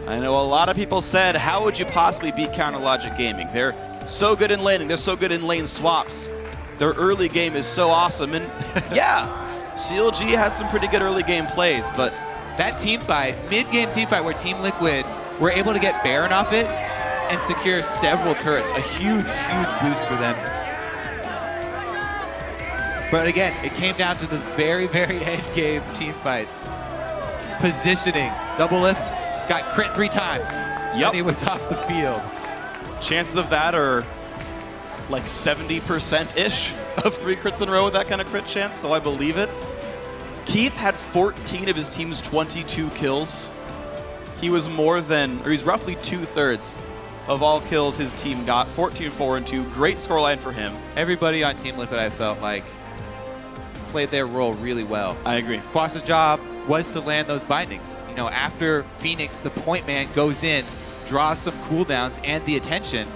[SPEAKER 1] I know a lot of people said, how would you possibly beat Counter Logic Gaming? They're so good in laning. They're so good in lane swaps. Their early game is so awesome. And yeah, CLG had some pretty good early game plays, but
[SPEAKER 2] that team fight, mid-game team fight where Team Liquid were able to get Baron off it and secure several turrets, a huge, huge boost for them. But again, it came down to the very, very end game team fights. Positioning, double lift, got crit 3 times.
[SPEAKER 1] Yep.
[SPEAKER 2] And he was off the field.
[SPEAKER 1] Chances of that are like 70%-ish of 3 crits in a row with that kind of crit chance, so I believe it. Keith had 14 of his team's 22 kills. He was more than, or he's roughly 2/3 of all kills his team got. 14-4 and 2, great scoreline for him.
[SPEAKER 2] Everybody on Team Liquid, I felt like, played their role really well.
[SPEAKER 1] I agree.
[SPEAKER 2] Quas's job was to land those bindings. You know, after Phoenix, the point man goes in, draws some cooldowns and the attention.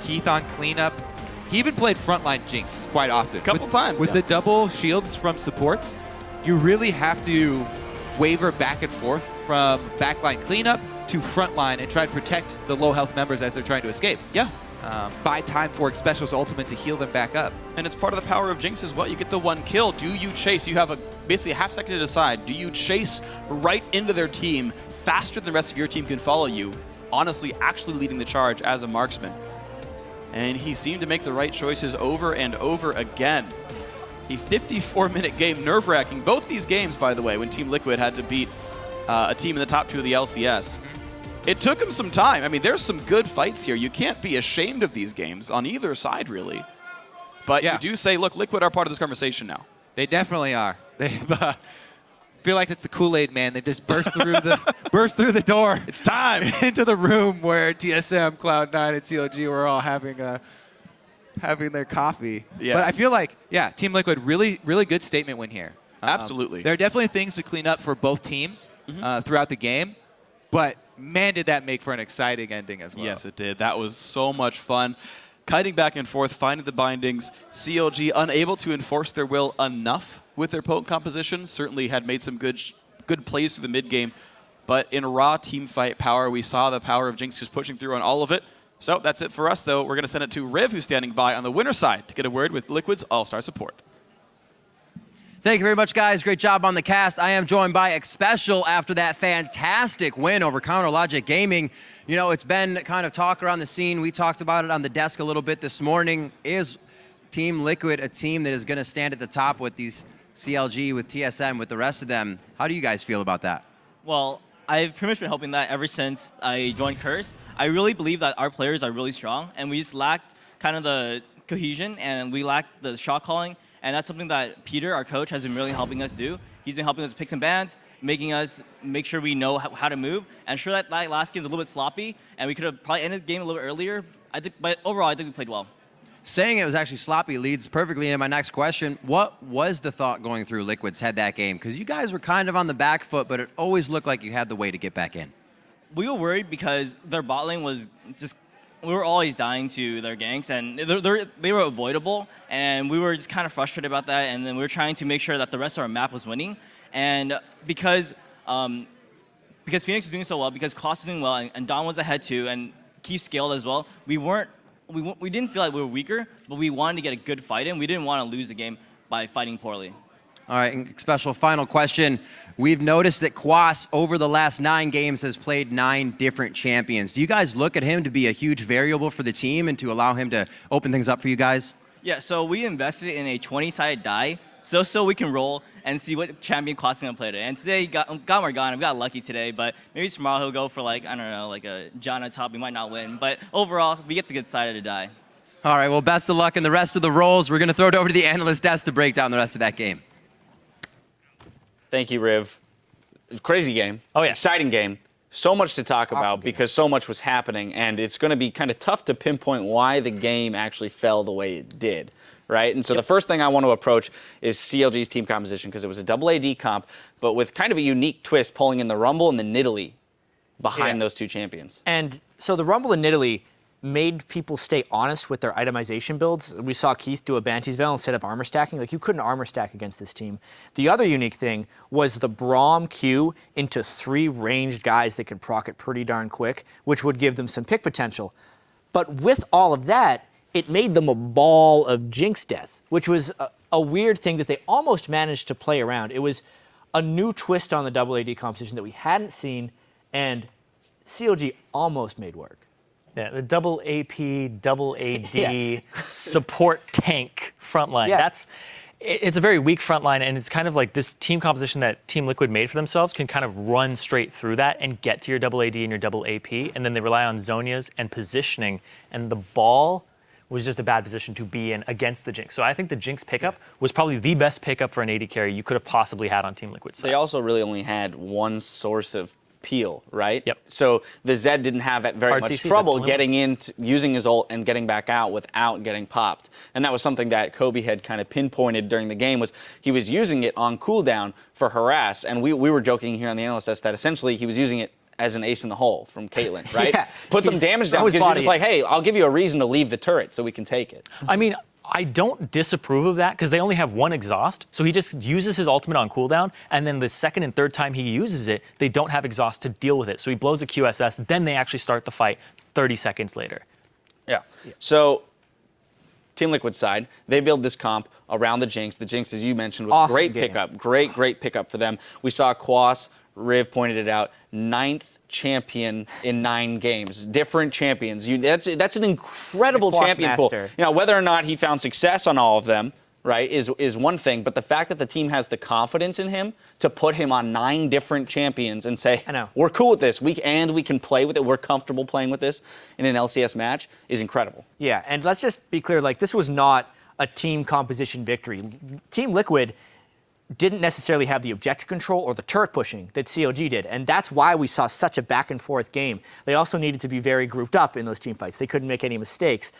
[SPEAKER 2] Keith on cleanup. He even played frontline Jinx quite often.
[SPEAKER 1] A couple times.
[SPEAKER 2] With the double shields from supports, you really have to waver back and forth from backline cleanup to frontline and try to protect the low health members as they're trying to escape.
[SPEAKER 1] Yeah.
[SPEAKER 2] Buy time for Special's ultimate to heal them back up.
[SPEAKER 1] And it's part of the power of Jinx as well. You get the 1 kill. Do you chase? You have basically a half second to decide. Do you chase right into their team faster than the rest of your team can follow you? Honestly, actually leading the charge as a marksman. And he seemed to make the right choices over and over again. A 54-minute game, nerve-wracking. Both these games, by the way, when Team Liquid had to beat a team in the top 2 of the LCS. It took him some time. I mean, there's some good fights here. You can't be ashamed of these games on either side, really. But you do say, look, Liquid are part of this conversation now.
[SPEAKER 2] They definitely are. They feel like it's the Kool-Aid man. They just burst through the door.
[SPEAKER 1] It's time
[SPEAKER 2] into the room where TSM, Cloud9, and CLG were all having their coffee.
[SPEAKER 1] Yeah.
[SPEAKER 2] But I feel like, yeah, Team Liquid, really, really good statement win here.
[SPEAKER 1] Absolutely.
[SPEAKER 2] There are definitely things to clean up for both teams throughout the game, but man, did that make for an exciting ending as well.
[SPEAKER 1] Yes, it did. That was so much fun. Kiting back and forth, finding the bindings. CLG unable to enforce their will enough with their potent composition. Certainly had made some good plays through the mid game, but in raw team fight power, we saw the power of Jinx just pushing through on all of it. So that's it for us, though. We're going to send it to Riv, who's standing by on the winner side, to get a word with Liquid's all-star support.
[SPEAKER 4] Thank you very much, guys. Great job on the cast. I am joined by Xpecial after that fantastic win over Counter Logic Gaming. You know, it's been kind of talk around the scene. We talked about it on the desk a little bit this morning. Is Team Liquid a team that is going to stand at the top with these CLG, with TSM, with the rest of them? How do you guys feel about that?
[SPEAKER 5] Well, I've pretty much been hoping that ever since I joined Curse. I really believe that our players are really strong, and we just lacked kind of the cohesion, and we lacked the shot calling. And that's something that Peter, our coach, has been really helping us do. He's been helping us pick some bans, making us make sure we know how to move. And sure that last game was a little bit sloppy, and we could have probably ended the game a little earlier. But overall, I think we played well.
[SPEAKER 4] Saying it was actually sloppy leads perfectly into my next question. What was the thought going through Liquid's head that game? Because you guys were kind of on the back foot, but it always looked like you had the way to get back in.
[SPEAKER 5] We were worried because their bot lane was just, we were always dying to their ganks, and they were avoidable, and we were just kind of frustrated about that, and then we were trying to make sure that the rest of our map was winning. And because Phoenix was doing so well, because Cost was doing well, and Don was ahead too, and Keith scaled as well, we didn't feel like we were weaker, but we wanted to get a good fight in. We didn't want to lose the game by fighting poorly.
[SPEAKER 4] All right, and Xpecial, final question. We've noticed that Quas, over the last 9 games, has played 9 different champions. Do you guys look at him to be a huge variable for the team and to allow him to open things up for you guys?
[SPEAKER 5] Yeah, so we invested in a 20-sided die so we can roll and see what champion Quas is going to play today. And today, got Morgana. We got lucky today, but maybe tomorrow he'll go for, like, I don't know, like a Janna top. We might not win. But overall, we get the good side of the die.
[SPEAKER 4] All right, well, best of luck in the rest of the roles. We're going to throw it over to the analyst desk to break down the rest of that game.
[SPEAKER 6] Thank you, Riv. Crazy game.
[SPEAKER 7] Oh, yeah.
[SPEAKER 6] Exciting game. So much to talk about because so much was happening, and it's going to be kind of tough to pinpoint why the game actually fell the way it did, right? And so the first thing I want to approach is CLG's team composition, because it was a double AD comp, but with kind of a unique twist, pulling in the Rumble and the Nidalee behind those two champions.
[SPEAKER 7] And so the Rumble and Nidalee made people stay honest with their itemization builds. We saw Keith do a Banshee's Veil instead of armor stacking. Like, you couldn't armor stack against this team. The other unique thing was the Braum Q into 3 ranged guys that can proc it pretty darn quick, which would give them some pick potential. But with all of that, it made them a ball of Jinx death, which was a weird thing that they almost managed to play around. It was a new twist on the double AD composition that we hadn't seen, and CLG almost made work.
[SPEAKER 8] Yeah, the double AP, double AD support tank frontline.
[SPEAKER 7] Yeah.
[SPEAKER 8] It's a very weak frontline, and it's kind of like this team composition that Team Liquid made for themselves can kind of run straight through that and get to your double AD and your double AP, and then they rely on Zhonya's and positioning, and the ball was just a bad position to be in against the Jinx. So I think the Jinx pickup was probably the best pickup for an AD carry you could have possibly had on Team Liquid's side.
[SPEAKER 6] They also really only had one source of peel, right?
[SPEAKER 8] Yep.
[SPEAKER 6] So the Zed didn't have very
[SPEAKER 8] Hard
[SPEAKER 6] much
[SPEAKER 8] CC,
[SPEAKER 6] trouble
[SPEAKER 8] that's
[SPEAKER 6] getting in, using his ult and getting back out without getting popped. And that was something that Kobe had kind of pinpointed during the game, was he was using it on cooldown for harass. And we were joking here on the analyst desk that essentially he was using it as an ace in the hole from Caitlyn, right? Put some damage down because you're just like, hey, I'll give you a reason to leave the turret so we can take it.
[SPEAKER 8] I mean, I don't disapprove of that because they only have 1 exhaust. So he just uses his ultimate on cooldown, and then the second and third time he uses it, they don't have exhaust to deal with it. So he blows a QSS, then they actually start the fight 30 seconds later.
[SPEAKER 6] Yeah. So Team Liquid side, they build this comp around the Jinx. The Jinx, as you mentioned, was
[SPEAKER 7] Awesome
[SPEAKER 6] a great
[SPEAKER 7] game.
[SPEAKER 6] pickup. Great pickup for them. We saw Quas, Riv pointed it out, 9th champion in 9 games. Different champions. That's an incredible champion pool.
[SPEAKER 7] Master.
[SPEAKER 6] You know, whether or not he found success on all of them, right, is one thing. But the fact that the team has the confidence in him to put him on 9 different champions and say,
[SPEAKER 7] I know.
[SPEAKER 6] we're cool with this, we can play with it, we're comfortable playing with this in an LCS match, is incredible.
[SPEAKER 7] Yeah, and let's just be clear, like, this was not a team composition victory. Team Liquid didn't necessarily have the objective control or the turret pushing that CLG did, and that's why we saw such a back and forth game. They also needed to be very grouped up in those team fights. They couldn't make any mistakes.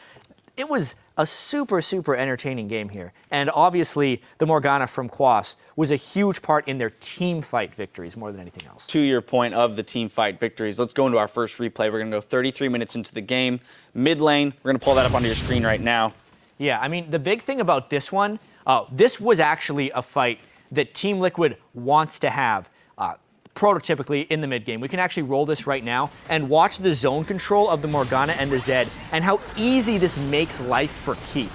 [SPEAKER 7] it was a super, super entertaining game here. And obviously, the Morgana from Quas was a huge part in their team fight victories more than anything else.
[SPEAKER 6] To your point of the team fight victories, let's go into our first replay. We're going to go 33 minutes into the game. Mid lane, we're going to pull that up onto your screen right now.
[SPEAKER 7] Yeah, I mean, the big thing about this one, this was actually a fight that Team Liquid wants to have. Prototypically in the mid game. We can actually roll this right now and watch the zone control of the Morgana and the Zed and how easy this makes life for Keith.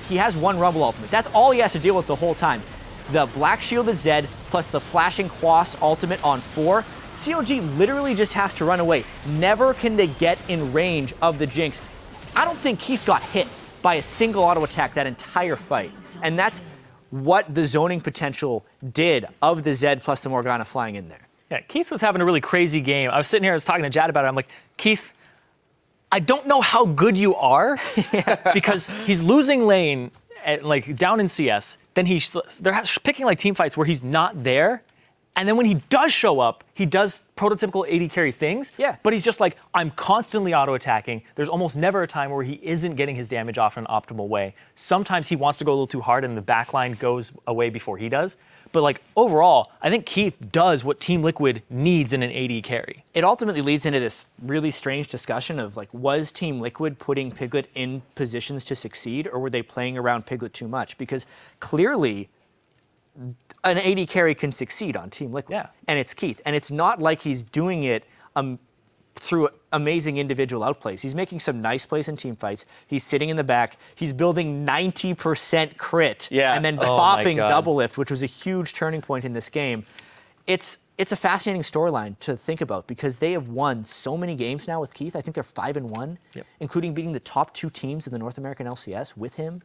[SPEAKER 7] He has one Rumble ultimate. That's all he has to deal with the whole time. The Black Shielded Zed plus the flashing Quas ultimate on 4. CLG literally just has to run away. Never can they get in range of the Jinx. I don't think Keith got hit by a single auto attack that entire fight. And that's what the zoning potential did of the Zed plus the Morgana flying in there.
[SPEAKER 8] Yeah, Keith was having a really crazy game. I was sitting here, I was talking to Jad about it. I'm like, Keith, I don't know how good you are because he's losing lane at, like down in CS. Then they're picking like team fights where he's not there. And then when he does show up, he does prototypical AD carry things.
[SPEAKER 7] Yeah.
[SPEAKER 8] But he's just like, I'm constantly auto-attacking. There's almost never a time where he isn't getting his damage off in an optimal way. Sometimes he wants to go a little too hard and the backline goes away before he does. But like overall, I think Keith does what Team Liquid needs in an AD carry.
[SPEAKER 7] It ultimately leads into this really strange discussion of like, was Team Liquid putting Piglet in positions to succeed or were they playing around Piglet too much? Because clearly, an AD carry can succeed on Team Liquid,
[SPEAKER 8] yeah.
[SPEAKER 7] And it's Keith. And it's not like he's doing it through amazing individual outplays. He's making some nice plays in team fights. He's sitting in the back. He's building 90% crit, and then popping double lift, which was a huge turning point in this game. It's a fascinating storyline to think about because they have won so many games now with Keith. I think they're 5-1, including beating the top 2 teams in the North American LCS with him.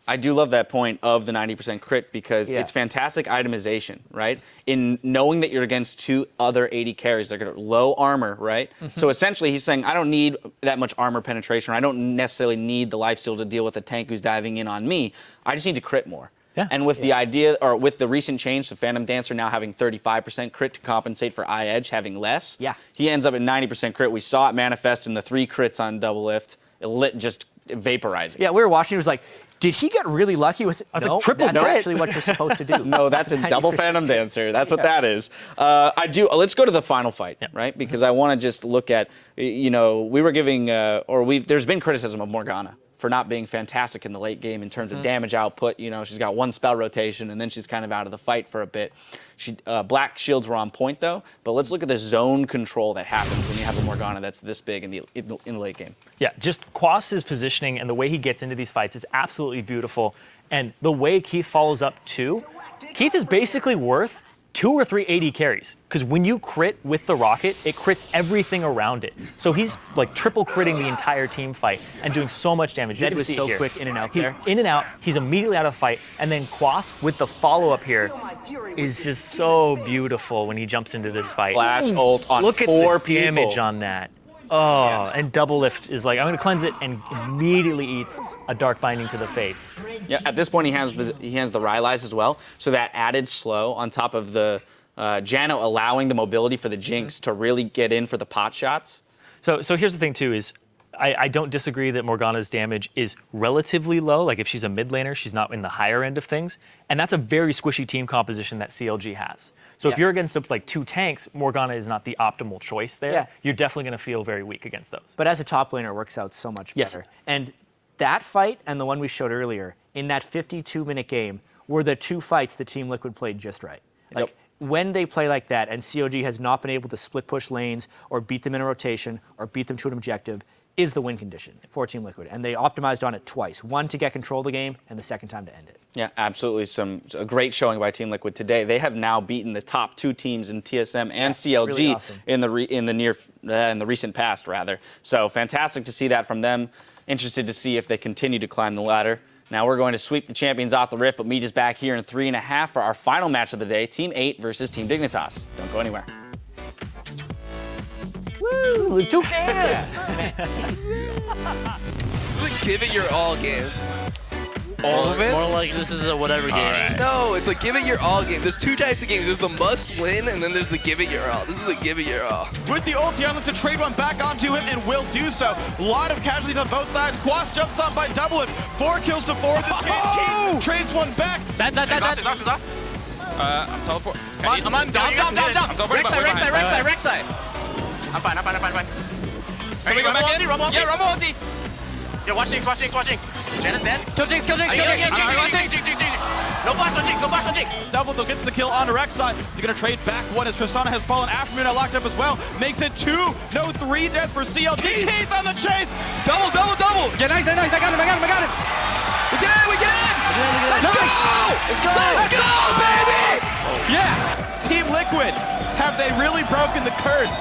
[SPEAKER 6] I do love that point of the 90% crit because it's fantastic itemization, right? In knowing that you're against 2 other AD carries that are low armor, right? So essentially he's saying, I don't need that much armor penetration. Or I don't necessarily need the lifesteal to deal with a tank who's diving in on me. I just need to crit more.
[SPEAKER 8] Yeah.
[SPEAKER 6] And with the idea, or with the recent change to Phantom Dancer now having 35% crit to compensate for iEdge having less, he ends up at 90% crit. We saw it manifest in the 3 crits on double lift. It just vaporizing.
[SPEAKER 7] Yeah, we were watching. It was like, did he get really lucky with?
[SPEAKER 8] I was like, triple
[SPEAKER 7] that's
[SPEAKER 8] crit.
[SPEAKER 7] actually what you're supposed to do.
[SPEAKER 6] No, that's a double Phantom Dancer. That's what that is. Let's go to the final fight, right? Because I want to just look at, we were giving, there's been criticism of Morgana for not being fantastic in the late game in terms of damage output. She's got 1 spell rotation, and then she's kind of out of the fight for a bit. Black shields were on point, though, but let's look at the zone control that happens when you have a Morgana that's this big in the late game.
[SPEAKER 8] Yeah, just Quas's positioning and the way he gets into these fights is absolutely beautiful. And the way Keith follows up, too, Keith is basically worth 2 or 3 AD carries, because when you crit with the rocket, it crits everything around it. So he's like triple critting the entire team fight and doing so much damage.
[SPEAKER 7] Zed was so quick in and out
[SPEAKER 8] there. He's in and out, he's immediately out of the fight, and then Quas with the follow-up here is just so beautiful when he jumps into this fight.
[SPEAKER 6] Flash ult on 4
[SPEAKER 8] Look at the
[SPEAKER 6] people.
[SPEAKER 8] damage on that. Oh, and double lift is like, I'm going to cleanse it, and immediately eats a dark binding to the face.
[SPEAKER 6] Yeah, at this point he has the Rylai's as well, so that added slow on top of the Jano allowing the mobility for the Jinx to really get in for the pot shots.
[SPEAKER 8] So here's the thing too is, I don't disagree that Morgana's damage is relatively low. Like if she's a mid laner, she's not in the higher end of things, and that's a very squishy team composition that CLG has. So if you're against like 2 tanks, Morgana is not the optimal choice there.
[SPEAKER 7] Yeah.
[SPEAKER 8] You're definitely going to feel very weak against those.
[SPEAKER 7] But as a top laner, it works out so much better. And that fight and the one we showed earlier in that 52-minute game were the 2 fights the Team Liquid played just right. Like when they play like that and CLG has not been able to split push lanes or beat them in a rotation or beat them to an objective, is the win condition for Team Liquid. And they optimized on it twice. One to get control of the game and the second time to end it.
[SPEAKER 6] Yeah, absolutely. A great showing by Team Liquid today. They have now beaten the top 2 teams in TSM and CLG
[SPEAKER 7] really awesome.
[SPEAKER 6] in the recent past, rather. So fantastic to see that from them. Interested to see if they continue to climb the ladder. Now we're going to sweep the champions off the rip, but meet us back here in 3.5 for our final match of the day, Team 8 versus Team Dignitas. Don't go anywhere.
[SPEAKER 7] Woo! 2
[SPEAKER 9] It's like give it your all game. All of it?
[SPEAKER 10] More like this is a whatever game.
[SPEAKER 9] No, it's a give it your all game. There's two types of games. There's the must win, and then there's the give it your all. This is a give it your all.
[SPEAKER 1] With the ulti on, let's a trade one back onto him and will do so. A lot of casualties on both sides. Quas jumps on by Double It. 4 kills to 4 this game. Keith trades one back.
[SPEAKER 10] That.
[SPEAKER 9] It's us.
[SPEAKER 11] I'm teleport.
[SPEAKER 9] I'm on. Down. Rek'Sai. I'm fine. Hey, Rumble ulti.
[SPEAKER 11] Yeah, Rumble ulti.
[SPEAKER 9] Yo, watch Jinx. Janna's dead.
[SPEAKER 10] Kill Jinx.
[SPEAKER 9] No flash on Jinx.
[SPEAKER 1] Double though gets the kill on Rek'Sai. They're gonna trade back one as Tristana has fallen. Aftermoon are locked up as well. Makes it 2, no 3 deaths for CLG. Keith on the chase.
[SPEAKER 11] Double. Yeah, nice. I got him. We get in. Let's go, baby.
[SPEAKER 1] Yeah. Team Liquid, have they really broken the curse